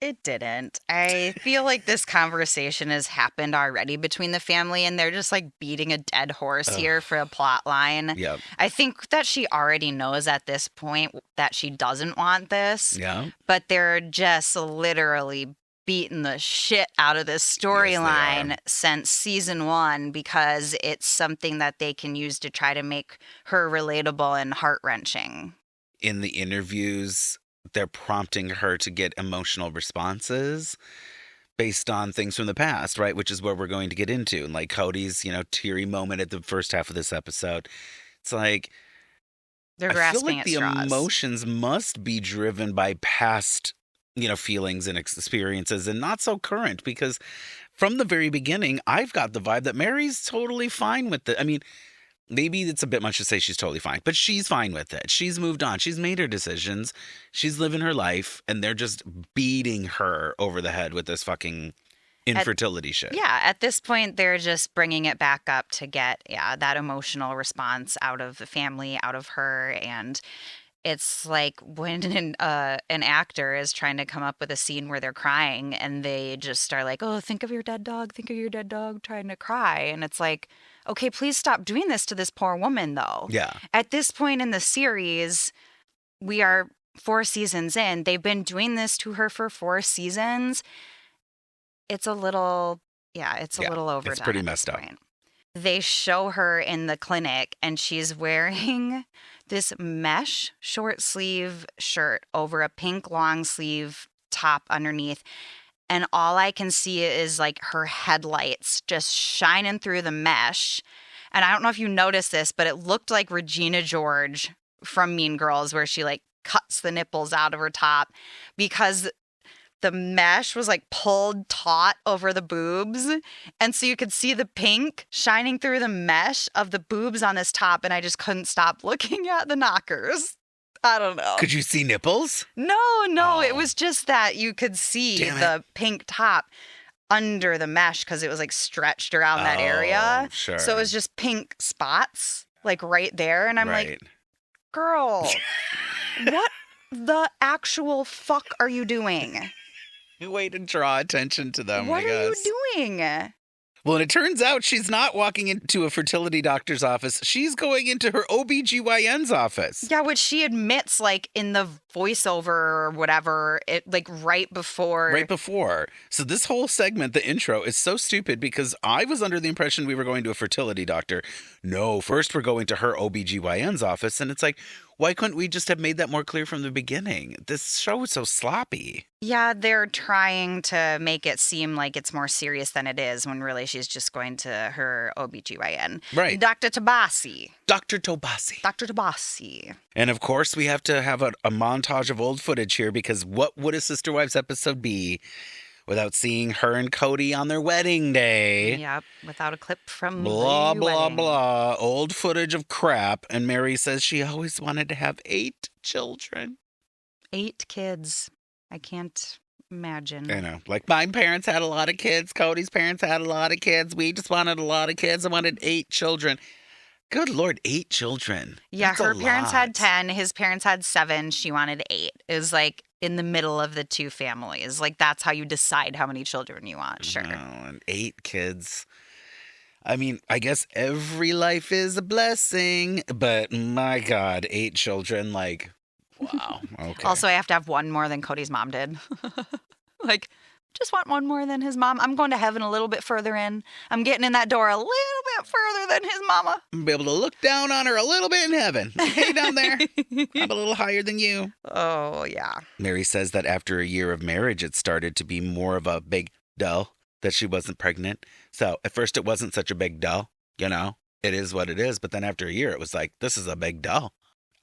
It didn't. I feel like this conversation has happened already between the family, and they're just like beating a dead horse here for a plot line. Yeah. I think that she already knows at this point that she doesn't want this. Yeah. But they're just literally beaten the shit out of this storyline since season 1 because it's something that they can use to try to make her relatable and heart-wrenching. In the interviews, they're prompting her to get emotional responses based on things from the past, right? Which is where we're going to get into. And like Kody's, teary moment at the first half of this episode. It's like, they're I feel grasping like at the straws. emotions must be driven by past feelings and experiences and not so current, because from the very beginning, I've got the vibe that Meri's totally fine with it. I mean, maybe it's a bit much to say she's totally fine, but she's fine with it. She's moved on. She's made her decisions. She's living her life, and they're just beating her over the head with this fucking infertility shit. Yeah, at this point, they're just bringing it back up to get that emotional response out of the family, out of her, and it's like when an actor is trying to come up with a scene where they're crying and they just are like, "Oh, think of your dead dog, trying to cry." And it's like, okay, please stop doing this to this poor woman, though. Yeah. At this point in the series, we are 4 seasons in. They've been doing this to her for 4 seasons. It's a little, it's a little overdone. It's pretty messed up. they show her in the clinic and she's wearing this mesh short sleeve shirt over a pink long sleeve top underneath. And all I can see is like her headlights just shining through the mesh. And I don't know if you noticed this, but it looked like Regina George from Mean Girls, where she like cuts the nipples out of her top because the mesh was like pulled taut over the boobs. And so you could see the pink shining through the mesh of the boobs on this top. And I just couldn't stop looking at the knockers. I don't know. Could you see nipples? No. Oh. It was just that you could see Damn the pink top under the mesh because it was like stretched around that area. Sure. So it was just pink spots like right there. And I'm like, girl, what the actual fuck are you doing? Way to draw attention to them, What I guess. are you doing? Well, and it turns out she's not walking into a fertility doctor's office. She's going into her OBGYN's office. Yeah, which she admits like in the voiceover or whatever, it like right before. Right before. So this whole segment, the intro, is so stupid because I was under the impression we were going to a fertility doctor. No, first we're going to her OBGYN's office. And it's like, why couldn't we just have made that more clear from the beginning? This show is so sloppy. Yeah, they're trying to make it seem like it's more serious than it is when really she's just going to her OBGYN. Right. Dr. Tabasi. Dr. Tobasi. Dr. Tabasi. And of course, we have to have a montage of old footage here because what would a Sister Wives episode be without seeing her and Kody on their wedding day? Yep, without a clip from Blah, the blah, wedding. blah. Old footage of crap. And Meri says she always wanted to have 8 children. 8 kids. I can't imagine. I know. Like my parents had a lot of kids. Cody's parents had a lot of kids. We just wanted a lot of kids. I wanted 8 children. Good Lord, 8 children. Yeah, That's her a parents lot. had 10. His parents had 7. She wanted 8. It was like in the middle of the 2 families. Like that's how you decide how many children you want. Sure. No, and 8 kids. I mean, I guess every life is a blessing, but my God, 8 children, like, wow. Okay. Also, I have to have one more than Cody's mom did. Like, just want one more than his mom. I'm going to heaven a little bit further in. I'm getting in that door a little bit further than his mama. I'm be able to look down on her a little bit in heaven. Hey, down there. I'm a little higher than you. Oh, yeah. Meri says that after a year of marriage, it started to be more of a big deal that she wasn't pregnant. So at first it wasn't such a big deal, you know, it is what it is. But then after a year, it was like, this is a big deal.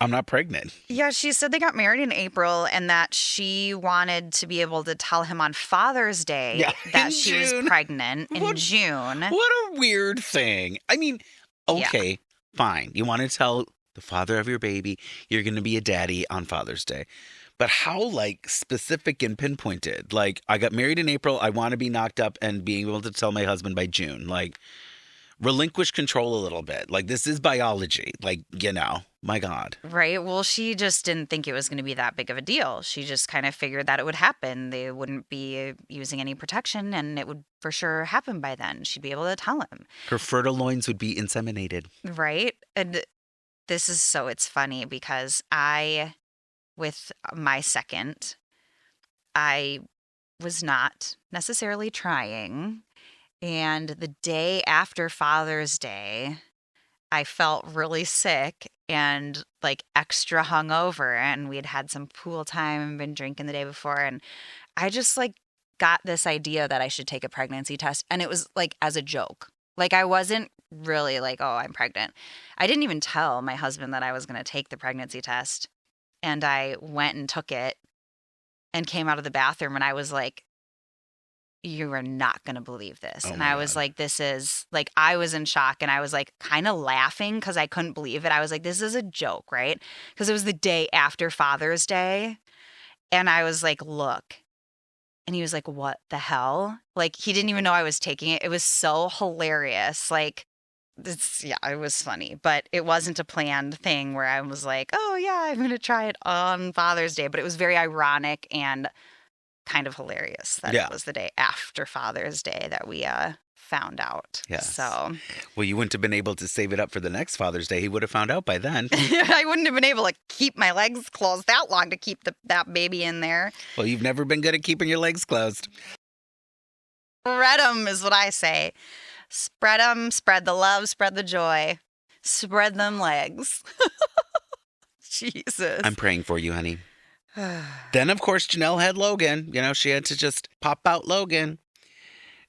I'm not pregnant. Yeah, she said they got married in April and that she wanted to be able to tell him on Father's Day that in she was June. pregnant in What- June. What a weird thing. I mean, okay, fine. You want to tell the father of your baby you're going to be a daddy on Father's Day. But how, like, specific and pinpointed? Like, I got married in April. I want to be knocked up and being able to tell my husband by June. Like, relinquish control a little bit. Like, this is biology. Like, you know, my God. Right. Well, she just didn't think it was going to be that big of a deal. She just kind of figured that it would happen. They wouldn't be using any protection and it would for sure happen by then. She'd be able to tell him. Her fertile loins would be inseminated. Right. And this is so, it's funny because with my second, I was not necessarily trying. And the day after Father's Day, I felt really sick and like extra hungover. And we'd had some pool time and been drinking the day before. And I just like got this idea that I should take a pregnancy test. And it was like as a joke. Like I wasn't really like, oh, I'm pregnant. I didn't even tell my husband that I was going to take the pregnancy test. And I went and took it and came out of the bathroom and I was like, you are not going to believe this. Oh and my I was God. like, this is like, I was in shock and I was like kind of laughing because I couldn't believe it. I was like, this is a joke, right? Because it was the day after Father's Day. And I was like, look. And he was like, what the hell? Like, he didn't even know I was taking it. It was so hilarious. Like, it was funny, but it wasn't a planned thing where I was like, oh yeah, I'm going to try it on Father's Day. But it was very ironic and kind of hilarious that Yeah. it was the day after Father's Day that we found out. Yes. So Well, you wouldn't have been able to save it up for the next Father's Day. He would have found out by then. I wouldn't have been able to keep my legs closed that long to keep that baby in there. Well, you've never been good at keeping your legs closed. Read 'em is what I say. Spread them, spread the love, spread the joy, spread them legs. Jesus. I'm praying for you, honey. Then, of course, Janelle had Logan. You know, she had to just pop out Logan.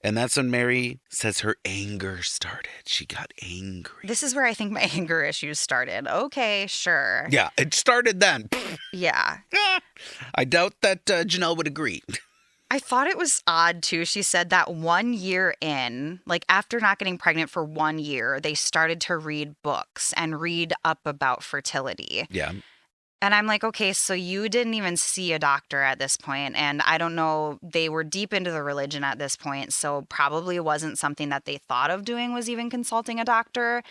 And that's when Meri says her anger started. She got angry. This is where I think my anger issues started. Okay, sure. Yeah, it started then. Yeah. I doubt that Janelle would agree. I thought it was odd, too. She said that 1 year in, like after not getting pregnant for 1 year, they started to read books and read up about fertility. Yeah. And I'm like, okay, so you didn't even see a doctor at this point. And I don't know, they were deep into the religion at this point. So probably wasn't something that they thought of doing was even consulting a doctor.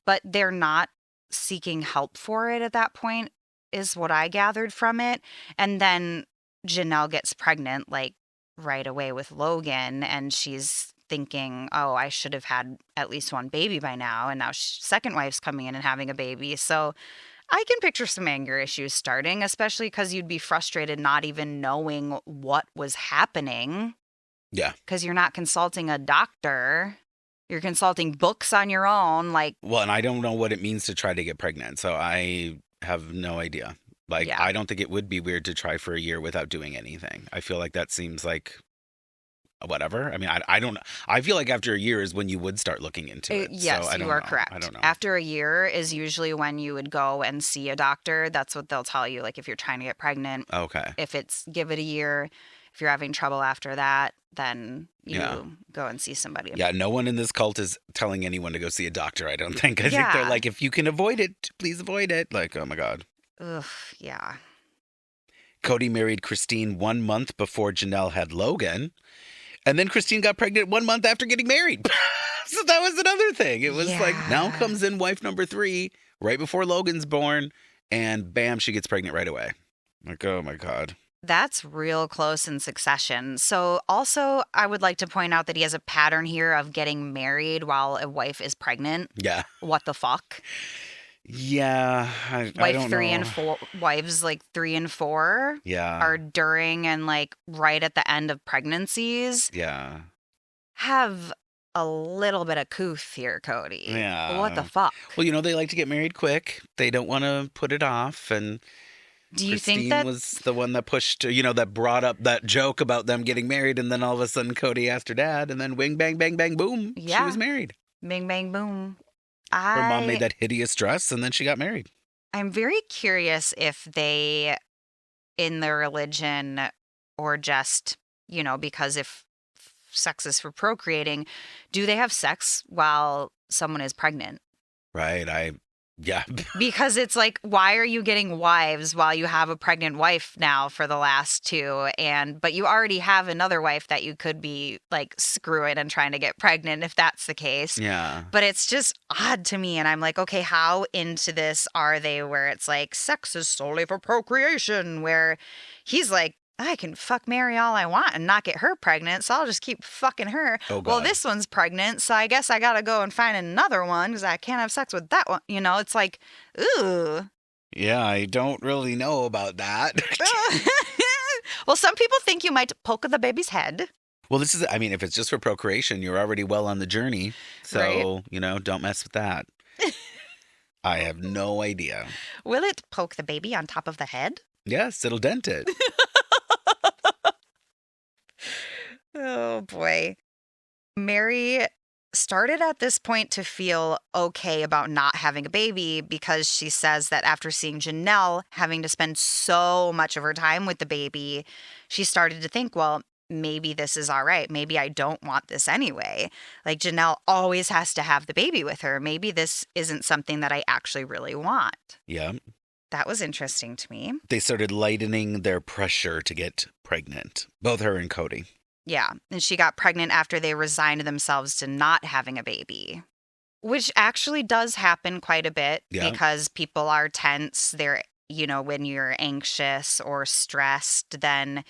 But they're not seeking help for it at that point, is what I gathered from it. And then Janelle gets pregnant, like right away with Logan. And she's thinking, oh, I should have had at least one baby by now. And now second wife's coming in and having a baby. So I can picture some anger issues starting, especially because you'd be frustrated not even knowing what was happening. Yeah. Because you're not consulting a doctor. You're consulting books on your own. Like, Well, and I don't know what it means to try to get pregnant. So I have no idea. Like, Yeah. I don't think it would be weird to try for a year without doing anything. I feel like that seems like whatever. I mean, I don't know. I feel like after a year is when you would start looking into it. Yes, So I you don't are know. correct. I don't know. After a year is usually when you would go and see a doctor. That's what they'll tell you. Like, if you're trying to get pregnant, Okay. if it's give it a year. If you're having trouble after that, then you Yeah. go and see somebody. Yeah, no one in this cult is telling anyone to go see a doctor, I don't think. I think Yeah. they're like, if you can avoid it, please avoid it. Like, oh my God. Ugh, yeah. Kody married Christine 1 month before Janelle had Logan. And then Christine got pregnant 1 month after getting married. So that was another thing. It was like, now Yeah. comes in wife number 3 right before Logan's born. And bam, she gets pregnant right away. Like, oh my God. That's real close in succession. So also, I would like to point out that he has a pattern here of getting married while a wife is pregnant. Yeah. What the fuck? Yeah. I Wife don't 3 know. and 4, wives like 3 and 4 Yeah. are during and like right at the end of pregnancies. Yeah. Have a little bit of couth here, Kody. Yeah. What the fuck? Well, you know, they like to get married quick. They don't want to put it off. And Do you Christine think that was the one that pushed, you know, that brought up that joke about them getting married. And then all of a sudden, Kody asked her dad. And then wing, bang, bang, bang, boom. She Yeah. was married. bing, bang, boom? Her mom made that hideous dress. And then she got married. I'm very curious if they, in their religion, or just, you know, because if sex is for procreating, do they have sex while someone is pregnant? Right. Yeah. Because it's like, why are you getting wives while you have a pregnant wife now for the last 2? But you already have another wife that you could be like screwing and trying to get pregnant if that's the case. Yeah. But it's just odd to me. And I'm like, okay, how into this are they where it's like sex is solely for procreation? Where he's like, I can fuck Meri all I want and not get her pregnant, so I'll just keep fucking her. Oh, Well, God. this one's pregnant, so I guess I gotta go and find another one because I can't have sex with that one. You know, it's like, ooh. Yeah. I don't really know about that. Well, some people think you might poke the baby's head. Well, I mean, if it's just for procreation, you're already well on the journey. So, Right. you know, don't mess with that. I have no idea. Will it poke the baby on top of the head? Yes, it'll dent it. Oh, boy. Meri started at this point to feel okay about not having a baby because she says that after seeing Janelle having to spend so much of her time with the baby, she started to think, well, maybe this is all right. Maybe I don't want this anyway. Like Janelle always has to have the baby with her. Maybe this isn't something that I actually really want. Yeah. That was interesting to me. They started lightening their pressure to get pregnant. Both her and Kody. Yeah. And she got pregnant after they resigned themselves to not having a baby, which actually does happen quite a bit Yeah. because people are tense. They're, you know, when you're anxious or stressed, then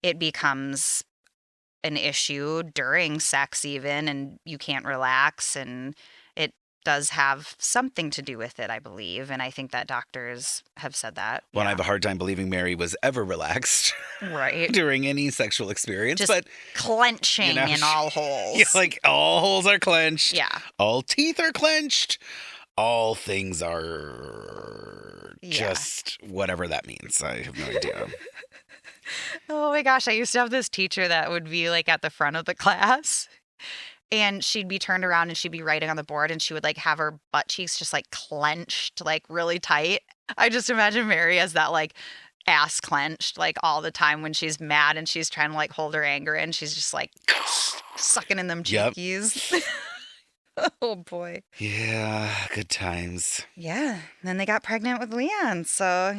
it becomes an issue during sex even, and you can't relax, and does have something to do with it, I believe. And I think that doctors have said that. Well, yeah. I have a hard time believing Meri was ever relaxed Right. during any sexual experience. Just but clenching in all holes. Yeah, like all holes are clenched. Yeah. All teeth are clenched. All things are just whatever that means. I have no idea. Oh my gosh, I used to have this teacher that would be like at the front of the class. And she'd be turned around and she'd be writing on the board and she would like have her butt cheeks just like clenched, like really tight. I just imagine Meri as that like ass clenched like all the time when she's mad and she's trying to like hold her anger in. She's just like sucking in them cheekies. Oh boy. Yeah, good times. Yeah. Then they got pregnant with Leon. So,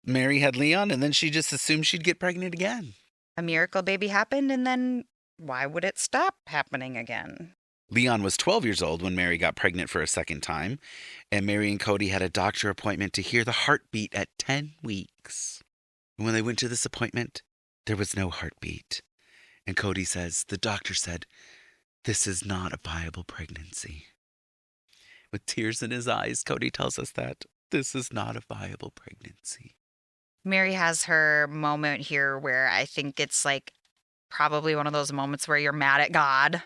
Meri had Leon and then she just assumed she'd get pregnant again. a miracle baby happened and then why would it stop happening again? Leon was 12 years old when Meri got pregnant for a second time, and Meri and Kody had a doctor appointment to hear the heartbeat at 10 weeks. When they went to this appointment, there was no heartbeat. And Kody says, the doctor said, this is not a viable pregnancy. With tears in his eyes, Kody tells us that this is not a viable pregnancy. Meri has her moment here where I think it's like probably one of those moments where you're mad at God.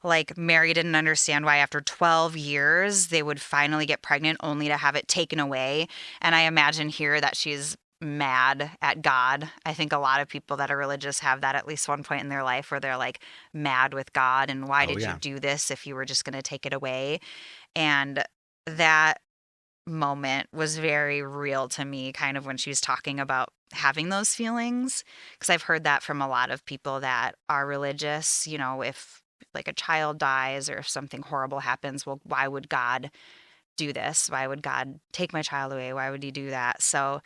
Like Meri didn't understand why after 12 years they would finally get pregnant only to have it taken away. And I imagine here that she's mad at God. I think a lot of people that are religious have that at least one point in their life where they're like mad with God and why did you do this if you were just going to take it away? And that moment was very real to me, kind of when she was talking about having those feelings, because I've heard that from a lot of people that are religious. If like a child dies or if something horrible happens, well, why would God do this? Why would God take my child away? Why would he do that? So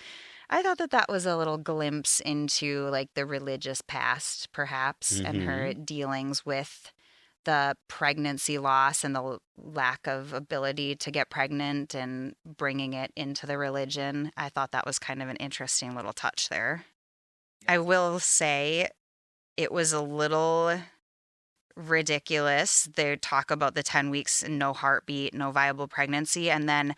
I thought that was a little glimpse into like the religious past, perhaps, and her dealings with the pregnancy loss and the lack of ability to get pregnant and bringing it into the religion. I thought that was kind of an interesting little touch there. I will say it was a little ridiculous. They talk about the 10 weeks and no heartbeat, no viable pregnancy. And then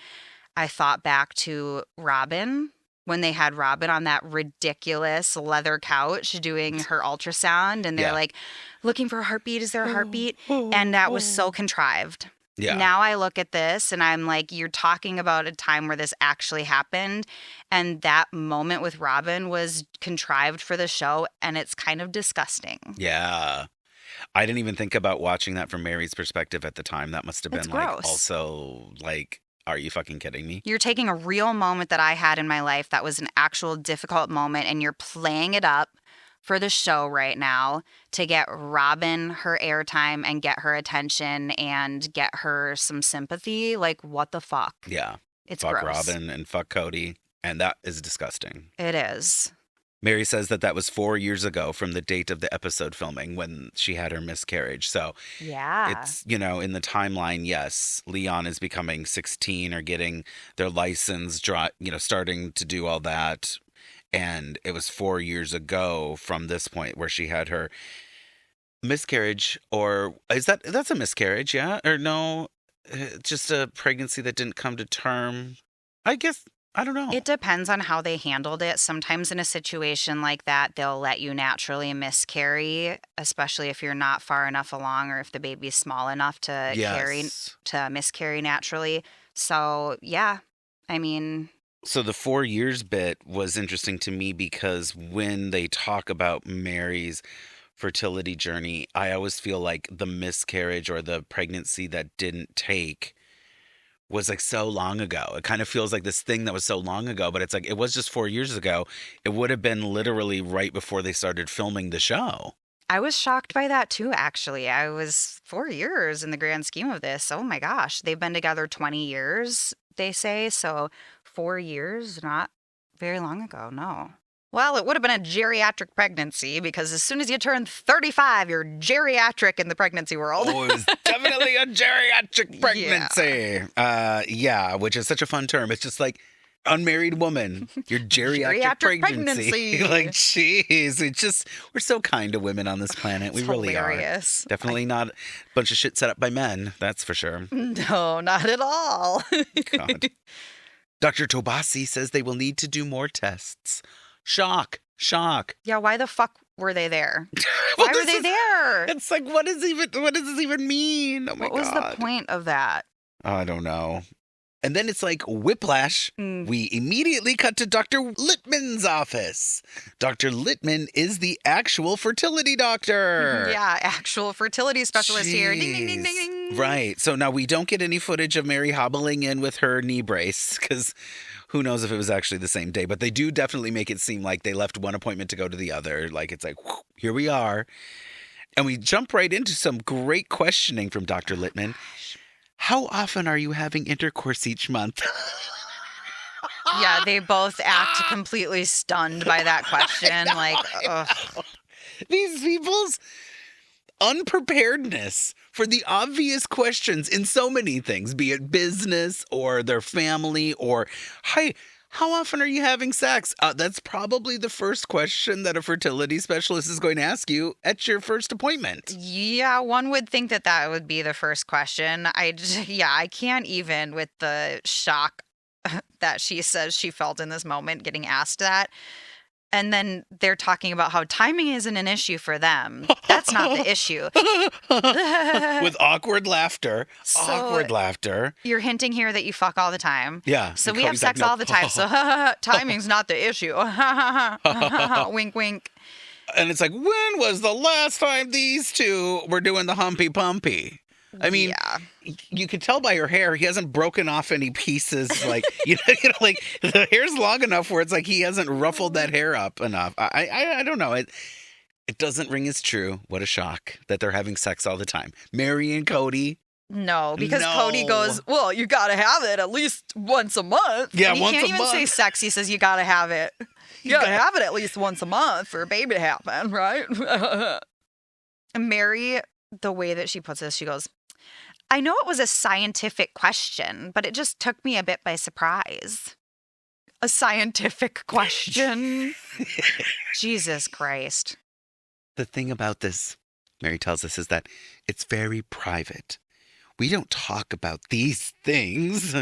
I thought back to Robyn when they had Robyn on that ridiculous leather couch doing her ultrasound and they're like looking for a heartbeat. Is there a heartbeat? And that was so contrived. Yeah. Now I look at this and I'm like, you're talking about a time where this actually happened. And that moment with Robyn was contrived for the show. And it's kind of disgusting. Yeah. I didn't even think about watching that from Meri's perspective at the time. That must have been like also like, are you fucking kidding me? You're taking a real moment that I had in my life that was an actual difficult moment and you're playing it up for the show right now to get Robyn her airtime and get her attention and get her some sympathy. Like, what the fuck? Yeah. It's fuck gross. Robyn and fuck Kody. And that is disgusting. It is. Meri says that was 4 years ago from the date of the episode filming when she had her miscarriage. So it's, in the timeline, yes, Leon is becoming 16 or getting their license, starting to do all that. And it was 4 years ago from this point where she had her miscarriage, or that's a miscarriage, yeah? Or no, just a pregnancy that didn't come to term. I guess, I don't know. It depends on how they handled it. Sometimes in a situation like that, they'll let you naturally miscarry, especially if you're not far enough along or if the baby's small enough to miscarry naturally. So, yeah, I mean... So the 4 years bit was interesting to me because when they talk about Meri's fertility journey, I always feel like the miscarriage or the pregnancy that didn't take was like so long ago. It kind of feels like this thing that was so long ago, but it's like it was just 4 years ago. It would have been literally right before they started filming the show. I was shocked by that too, actually. I was 4 years in the grand scheme of this. Oh my gosh. They've been together 20 years, they say. So 4 years, not very long ago, no. Well, it would have been a geriatric pregnancy because as soon as you turn 35, you're geriatric in the pregnancy world. Oh, it was definitely a geriatric pregnancy. Yeah, which is such a fun term. It's just like, unmarried woman, your geriatric pregnancy. Like, jeez, we're so kind to women on this planet. We really hilarious. are. Definitely not a bunch of shit set up by men. That's for sure. No, not at all. God. Dr. Tobasi says they will need to do more tests. Shock. Yeah, why the fuck were they there? Why were they there? It's like, what does this even mean? Oh my God. What was the point of that? I don't know. And then it's like whiplash. We immediately cut to Dr. Littman's office. Dr. Littman is the actual fertility doctor. Yeah, actual fertility specialist here. Ding, ding, ding, ding, ding. Right. So now we don't get any footage of Meri hobbling in with her knee brace because who knows if it was actually the same day. But they do definitely make it seem like they left one appointment to go to the other. Like it's like, whew, here we are. And we jump right into some great questioning from Dr. Littman. How often are you having intercourse each month? Yeah, they both act completely stunned by that question. These people's unpreparedness for the obvious questions in so many things, be it business or their family or, hi, how often are you having sex? That's probably the first question that a fertility specialist is going to ask you at your first appointment. Yeah, one would think that would be the first question. I can't even with the shock that she says she felt in this moment getting asked that. And then they're talking about how timing isn't an issue for them. That's not the issue. With awkward laughter. You're hinting here that you fuck all the time. Yeah. So we have sex all the time. So timing's not the issue. Wink, wink. And it's like, when was the last time these two were doing the humpy pumpy? I mean, yeah. You could tell by her hair, he hasn't broken off any pieces. Like, like the hair's long enough where it's like he hasn't ruffled that hair up enough. I don't know. It doesn't ring as true. What a shock that they're having sex all the time. Meri and Kody. No, because Kody goes, well, you got to have it at least once a month. Yeah, and once a month. He can't even say sex. He says you got to have it. You got to have it at least once a month for a baby to happen, right? And Meri, the way that she puts this, she goes, I know it was a scientific question, but it just took me a bit by surprise. A scientific question? Jesus Christ. The thing about this, Meri tells us, is that it's very private. We don't talk about these things.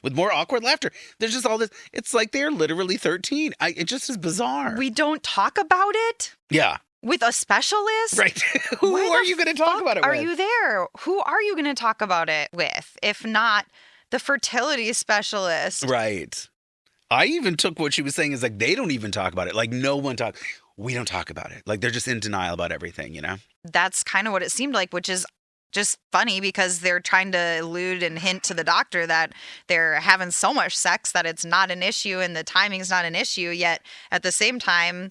With more awkward laughter. There's just all this. It's like they're literally 13. It just is bizarre. We don't talk about it? Yeah. With a specialist? Right. Who are you going to talk about it with? Are you there? Who are you going to talk about it with, if not the fertility specialist? Right. I even took what she was saying is like, they don't even talk about it. Like, no one talks. We don't talk about it. Like, they're just in denial about everything, you know? That's kind of what it seemed like, which is just funny because they're trying to allude and hint to the doctor that they're having so much sex that it's not an issue and the timing's not an issue. Yet at the same time,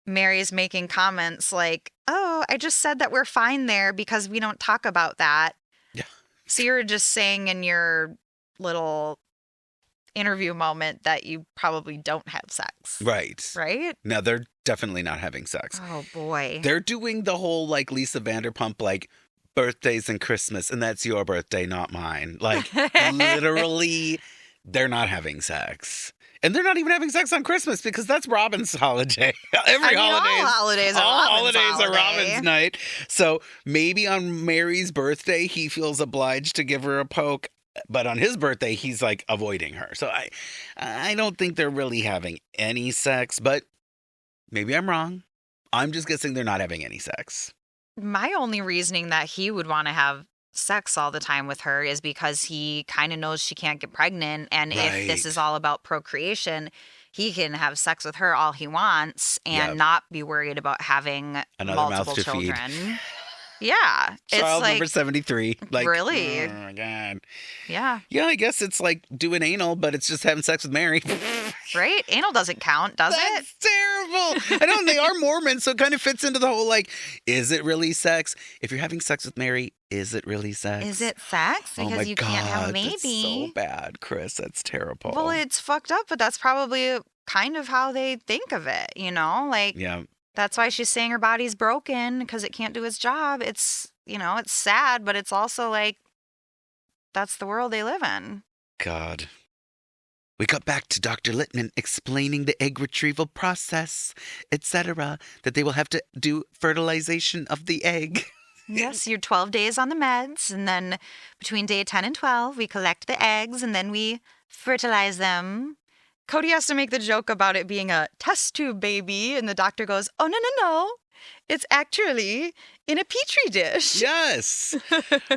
Meri's making comments like, oh, I just said that we're fine there because we don't talk about that. Yeah. So you're just saying in your little interview moment that you probably don't have sex. Right. Right? No, they're definitely not having sex. Oh, boy. They're doing the whole, like, Lisa Vanderpump, like, birthdays and Christmas, and that's your birthday, not mine. Like, literally, they're not having sex. And they're not even having sex on Christmas because that's Robyn's holiday. All holidays are Robyn's night. So maybe on Meri's birthday, he feels obliged to give her a poke. But on his birthday, he's like avoiding her. So I don't think they're really having any sex. But maybe I'm wrong. I'm just guessing they're not having any sex. My only reasoning that he would want to have sex all the time with her is because he kind of knows she can't get pregnant, and if this is all about procreation, he can have sex with her all he wants and not be worried about having multiple children. Yeah. Child number 73. Like, really? Oh my God. Yeah. Yeah, I guess it's like doing anal, but it's just having sex with Meri. Right? Anal doesn't count, does it? That's terrible. I know, and they are Mormons, so it kind of fits into the whole, like, is it really sex? If you're having sex with Meri, is it really sex? Is it sex? Because you can't have a baby. That's so bad, Chris. That's terrible. Well, it's fucked up, but that's probably kind of how they think of it, you know? Like, yeah. That's why she's saying her body's broken because it can't do its job. It's, you know, it's sad, but it's also like, that's the world they live in. God. We got back to Dr. Littman explaining the egg retrieval process, etc., that they will have to do fertilization of the egg. Yes, you're 12 days on the meds, and then between day 10 and 12, we collect the eggs, and then we fertilize them. Kody has to make the joke about it being a test tube baby, and the doctor goes, oh, no. It's actually in a petri dish. Yes,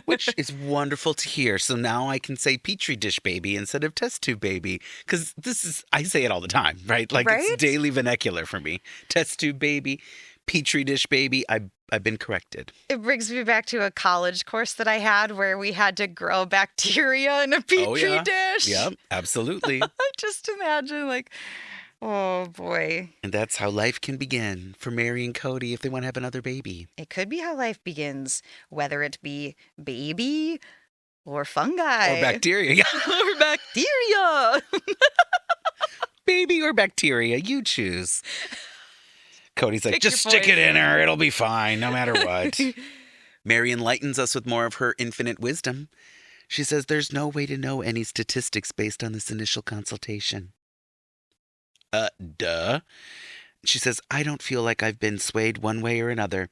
which is wonderful to hear. So now I can say petri dish baby instead of test tube baby, because I say it all the time, right? Like Right? It's daily vernacular for me. Test tube baby, petri dish baby. I've been corrected. It brings me back to a college course that I had where we had to grow bacteria in a petri dish. Yep, absolutely. I just imagine, like, oh boy. And that's how life can begin for Meri and Kody if they want to have another baby. It could be how life begins, whether it be baby or fungi. Or bacteria. Or bacteria. Baby or bacteria, you choose. Kody's like, Pick your just stick it in poison." her. It'll be fine, no matter what. Meri enlightens us with more of her infinite wisdom. She says there's no way to know any statistics based on this initial consultation. Duh. She says, I don't feel like I've been swayed one way or another.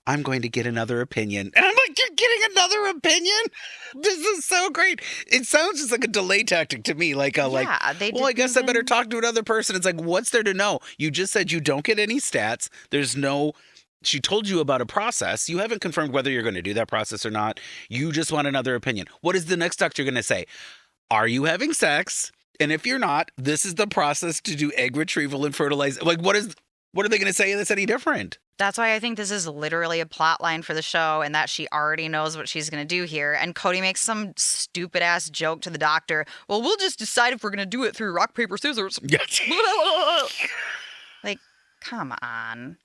I'm going to get another opinion. And I'm like, you're getting another opinion? This is so great. It sounds just like a delay tactic to me. Like, they well, I didn't guess I better even- talk to another person. It's like, what's there to know? You just said you don't get any stats. She told you about a process. You haven't confirmed whether you're going to do that process or not. You just want another opinion. What is the next doctor going to say? Are you having sex? And if you're not, this is the process to do egg retrieval and fertilize. Like, what are they going to say that's any different? That's why I think this is literally a plot line for the show and that she already knows what she's going to do here. And Kody makes some stupid ass joke to the doctor. Well, we'll just decide if we're going to do it through rock, paper, scissors. Yes. Like, come on.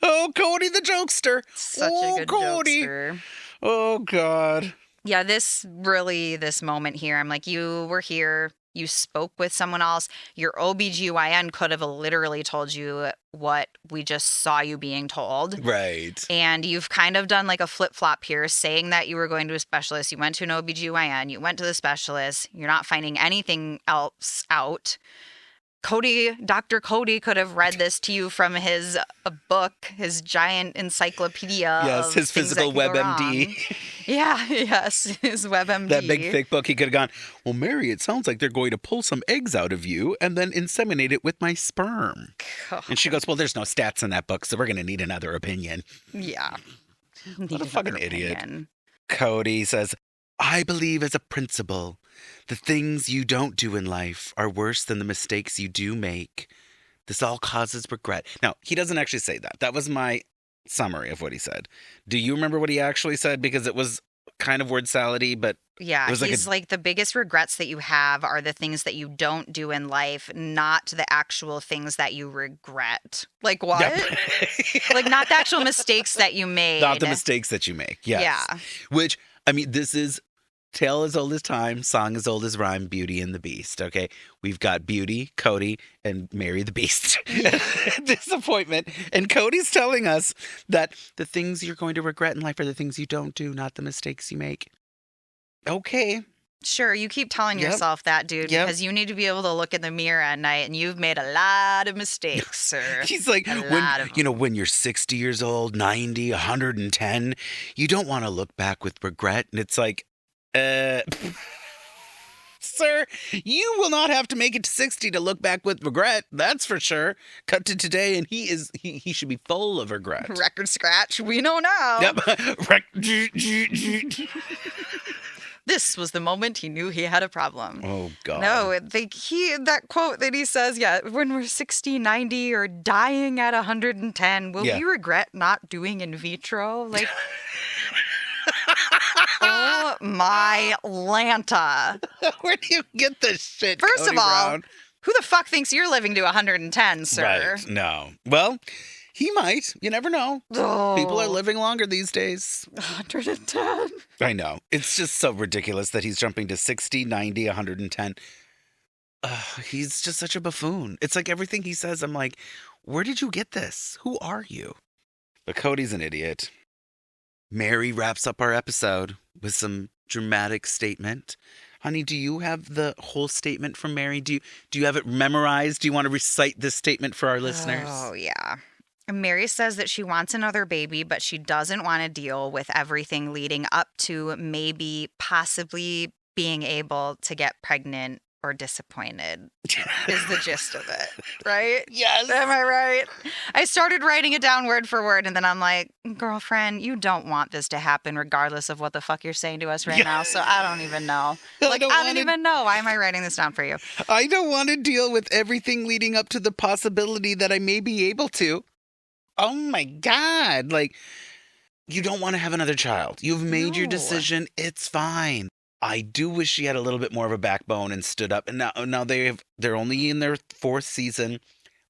Oh, Kody the jokester. Such oh, a good Kody. jokester. Oh, God. Yeah, this moment here, I'm like, you were here. You spoke with someone else. Your OBGYN could have literally told you what we just saw you being told. Right. And you've kind of done like a flip-flop here, saying that you were going to a specialist. You went to an OBGYN. You went to the specialist. You're not finding anything else out. Dr. Kody could have read this to you from his book, his giant encyclopedia. Yes, of his things physical that can go WebMD. wrong. Yeah, yes, his WebMD. That big thick book, he could have gone, well, Meri, it sounds like they're going to pull some eggs out of you and then inseminate it with my sperm. And she goes, well, there's no stats in that book, so we're going to need another opinion. Yeah. What a fucking idiot. Kody says, I believe as a principle, the things you don't do in life are worse than the mistakes you do make. This all causes regret. Now, he doesn't actually say that. That was my summary of what he said. Do you remember what he actually said? Because it was kind of word salady, but Yeah, it was he's like the biggest regrets that you have are the things that you don't do in life, not the actual things that you regret. Like what? Yep. Like not the actual mistakes that you made. Not the mistakes that you make. Yes. Yeah. Which, I mean, this is tale as old as time, song as old as rhyme, Beauty and the Beast, okay? We've got Beauty, Kody, and Meri the Beast. Disappointment. And Cody's telling us that the things you're going to regret in life are the things you don't do, not the mistakes you make. Okay. Sure, you keep telling Yep. yourself that, dude, Yep. because you need to be able to look in the mirror at night and you've made a lot of mistakes, sir. He's like, A lot of when you're 60 years old, 90, 110, you don't want to look back with regret. And it's like, sir, you will not have to make it to 60 to look back with regret. That's for sure. Cut to today, and he should be full of regret. Record scratch, we know now. Yep. This was the moment he knew he had a problem. Oh, God. No, that quote that he says, yeah, when we're 60, 90, or dying at 110, will Yeah. we regret not doing in vitro? Like, oh my Lanta. Where do you get this shit, First Kody of all, Brown? who the fuck thinks you're living to 110, sir? Right. No. Well, he might. You never know. Oh, People are living longer these days. 110. I know. It's just so ridiculous that he's jumping to 60, 90, 110. He's just such a buffoon. It's like everything he says, I'm like, where did you get this? Who are you? But Cody's an idiot. Meri wraps up our episode with some dramatic statement. Honey, do you have the whole statement from Meri? Do you have it memorized? Do you want to recite this statement for our listeners? Oh, yeah. Meri says that she wants another baby, but she doesn't want to deal with everything leading up to maybe possibly being able to get pregnant or disappointed is the gist of it, right? Yes. Am I right? I started writing it down word for word, and then I'm like, girlfriend, you don't want this to happen regardless of what the fuck you're saying to us right now, so I don't even know. I don't even know. Why am I writing this down for you? I don't want to deal with everything leading up to the possibility that I may be able to. Oh my God. Like, you don't want to have another child. You've made your decision. It's fine. I do wish she had a little bit more of a backbone and stood up. And now they're only in their 4th season.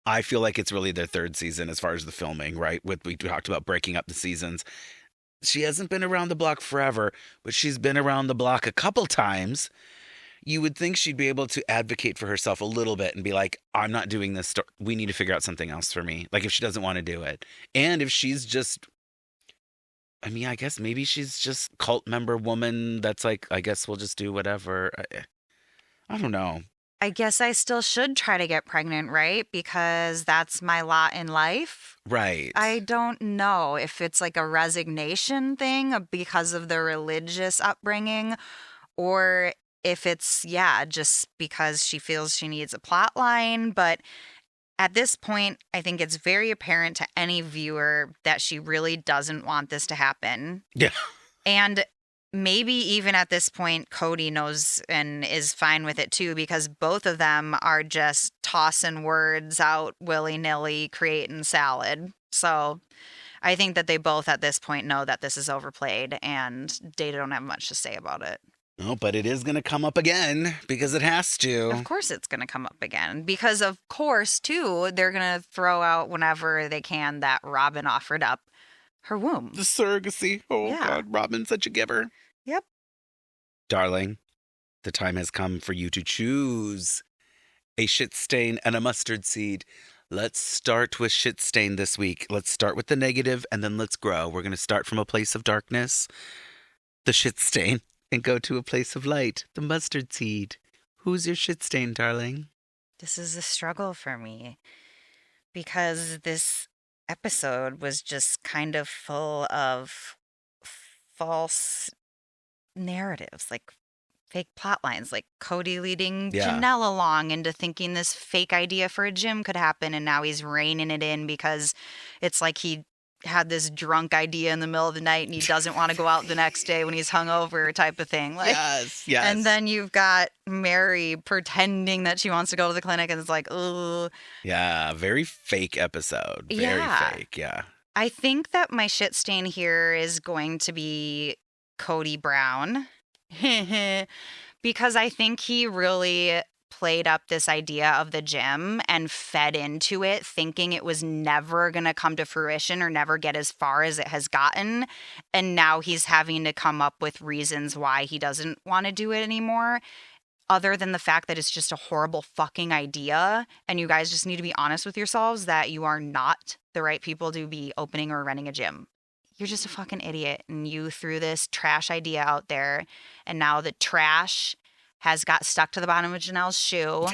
I feel like it's really their 3rd season as far as the filming, right? We talked about breaking up the seasons. She hasn't been around the block forever, but she's been around the block a couple times. You would think she'd be able to advocate for herself a little bit and be like, I'm not doing this. We need to figure out something else for me. Like if she doesn't want to do it. And if she's just, I mean, I guess maybe she's just cult member woman that's like, I guess we'll just do whatever. I don't know. I guess I still should try to get pregnant, right? Because that's my lot in life. Right. I don't know if it's like a resignation thing because of the religious upbringing or if it's, just because she feels she needs a plot line. But at this point, I think it's very apparent to any viewer that she really doesn't want this to happen. Yeah. And maybe even at this point, Kody knows and is fine with it too, because both of them are just tossing words out willy-nilly, creating salad. So I think that they both at this point know that this is overplayed and they don't have much to say about it. Oh, but it is going to come up again because it has to. Of course it's going to come up again because, of course, too, they're going to throw out whenever they can that Robyn offered up her womb. The surrogacy. Oh, Yeah. God, Robyn's such a giver. Yep. Darling, the time has come for you to choose a shit stain and a mustard seed. Let's start with shit stain this week. Let's start with the negative and then let's grow. We're going to start from a place of darkness, the shit stain, and go to a place of light, the mustard seed. Who's your shit stain, darling? This is a struggle for me because this episode was just kind of full of false narratives, like fake plot lines, like Kody leading Janelle along into thinking this fake idea for a gym could happen, and now he's reining it in because it's like he had this drunk idea in the middle of the night and he doesn't want to go out the next day when he's hungover type of thing. Like, yes. And then you've got Meri pretending that she wants to go to the clinic and it's like, oh. Yeah, very fake episode. Very fake, yeah. I think that my shit stain here is going to be Kody Brown because I think he really played up this idea of the gym and fed into it thinking it was never going to come to fruition or never get as far as it has gotten. And now he's having to come up with reasons why he doesn't want to do it anymore, other than the fact that it's just a horrible fucking idea. And you guys just need to be honest with yourselves that you are not the right people to be opening or running a gym. You're just a fucking idiot. And you threw this trash idea out there. And now the trash has got stuck to the bottom of Janelle's shoe,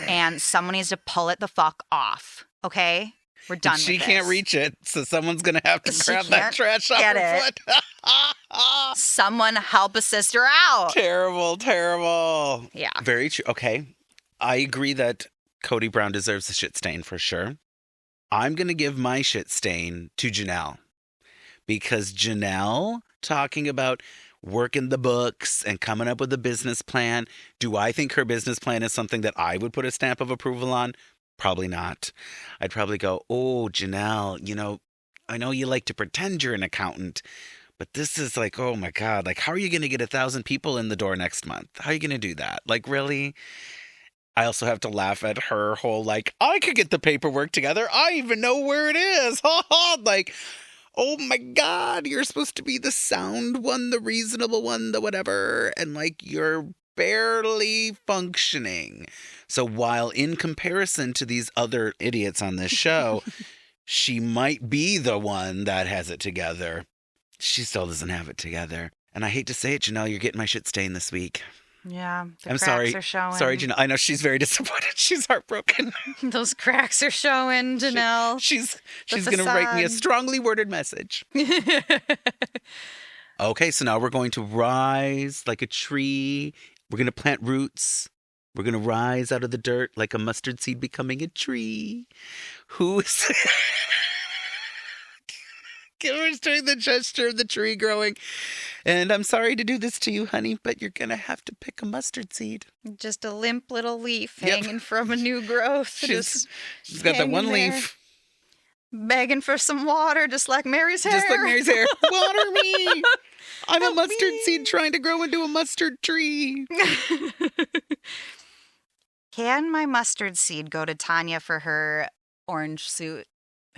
and someone needs to pull it the fuck off, okay? We're done with this. She can't reach it, so someone's going to have to grab that trash off her foot. Someone help a sister out. Terrible, terrible. Yeah. Very true. Okay. I agree that Kody Brown deserves a shit stain for sure. I'm going to give my shit stain to Janelle, because Janelle talking about working the books and coming up with a business plan. Do I think her business plan is something that I would put a stamp of approval on? Probably not. I'd probably go, oh, Janelle, I know you like to pretend you're an accountant, but this is like, oh my God, like, how are you going to get 1,000 people in the door next month? How are you going to do that? Like, really? I also have to laugh at her whole, like, I could get the paperwork together. I even know where it is. Like, oh my God, you're supposed to be the sound one, the reasonable one, the whatever. And like, you're barely functioning. So while in comparison to these other idiots on this show, she might be the one that has it together, she still doesn't have it together. And I hate to say it, Janelle, you're getting my shit stain this week. Yeah. The I'm cracks sorry. are showing. Sorry, Janelle. I know she's very disappointed. She's heartbroken. Those cracks are showing, Janelle. She's going to write me a strongly worded message. Okay, so now we're going to rise like a tree. We're going to plant roots. We're going to rise out of the dirt like a mustard seed becoming a tree. Who is... Kimber's doing the gesture of the tree growing. And I'm sorry to do this to you, honey, but you're going to have to pick a mustard seed. Just a limp little leaf hanging from a new growth. She's got that one leaf. Begging for some water, just like Mary's hair. Just like Mary's hair. Water me! I'm a mustard seed trying to grow into a mustard tree. Can my mustard seed go to Tanya for her orange suit?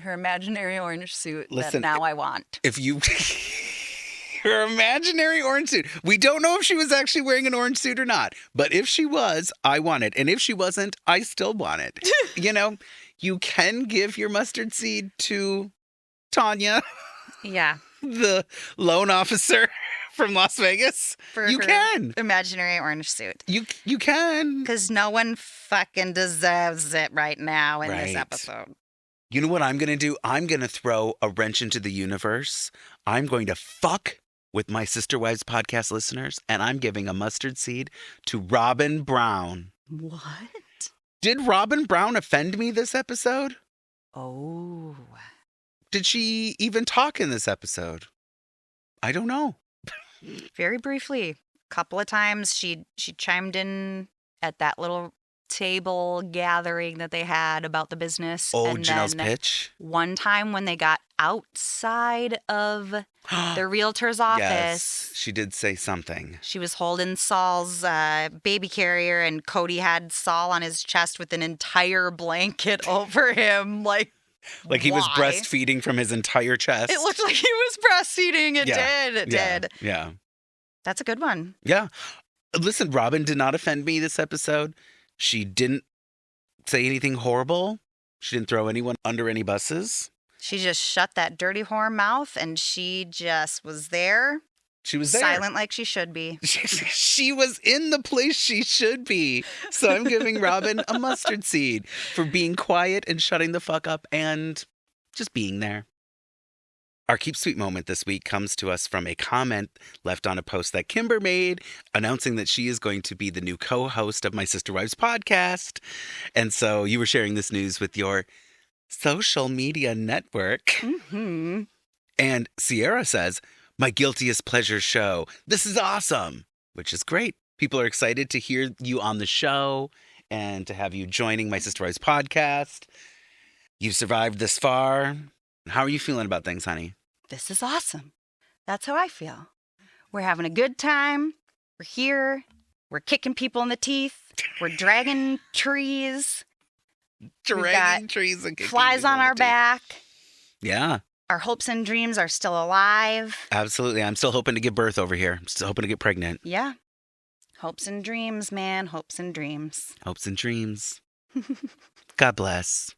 Her imaginary orange suit that now I want. If you... Her imaginary orange suit. We don't know if she was actually wearing an orange suit or not. But if she was, I want it. And if she wasn't, I still want it. You know, you can give your mustard seed to Tanya. Yeah. The loan officer from Las Vegas. You can. Imaginary orange suit. You can. Because no one fucking deserves it right now in this episode. You know what I'm going to do? I'm going to throw a wrench into the universe. I'm going to fuck with my Sister Wives podcast listeners, and I'm giving a mustard seed to Robyn Brown. What? Did Robyn Brown offend me this episode? Oh. Did she even talk in this episode? I don't know. Very briefly. A couple of times she chimed in at that little table gathering that they had about the business. Oh, and Janelle's then pitch? One time when they got outside of the realtor's office. Yes, she did say something. She was holding Saul's baby carrier, and Kody had Saul on his chest with an entire blanket over him. Like he was breastfeeding from his entire chest. It looked like he was breastfeeding. It did. Yeah. That's a good one. Yeah. Listen, Robyn did not offend me this episode. She didn't say anything horrible. She didn't throw anyone under any buses. She just shut that dirty whore mouth, and she just was there. She was there. Silent like she should be. She was in the place she should be. So I'm giving Robyn a mustard seed for being quiet and shutting the fuck up and just being there. Our Keep Sweet moment this week comes to us from a comment left on a post that Kimber made announcing that she is going to be the new co-host of my Sister Wives podcast. And so you were sharing this news with your social media network. Mm-hmm. And Sierra says, my guiltiest pleasure show. This is awesome, which is great. People are excited to hear you on the show and to have you joining my Sister Wives podcast. You've survived this far. How are you feeling about things, honey? This is awesome. That's how I feel. We're having a good time. We're here. We're kicking people in the teeth. We're dragging trees. Dragging trees and kicking flies on our back. Yeah. Our hopes and dreams are still alive. Absolutely. I'm still hoping to give birth over here. I'm still hoping to get pregnant. Yeah. Hopes and dreams, man. Hopes and dreams. Hopes and dreams. God bless.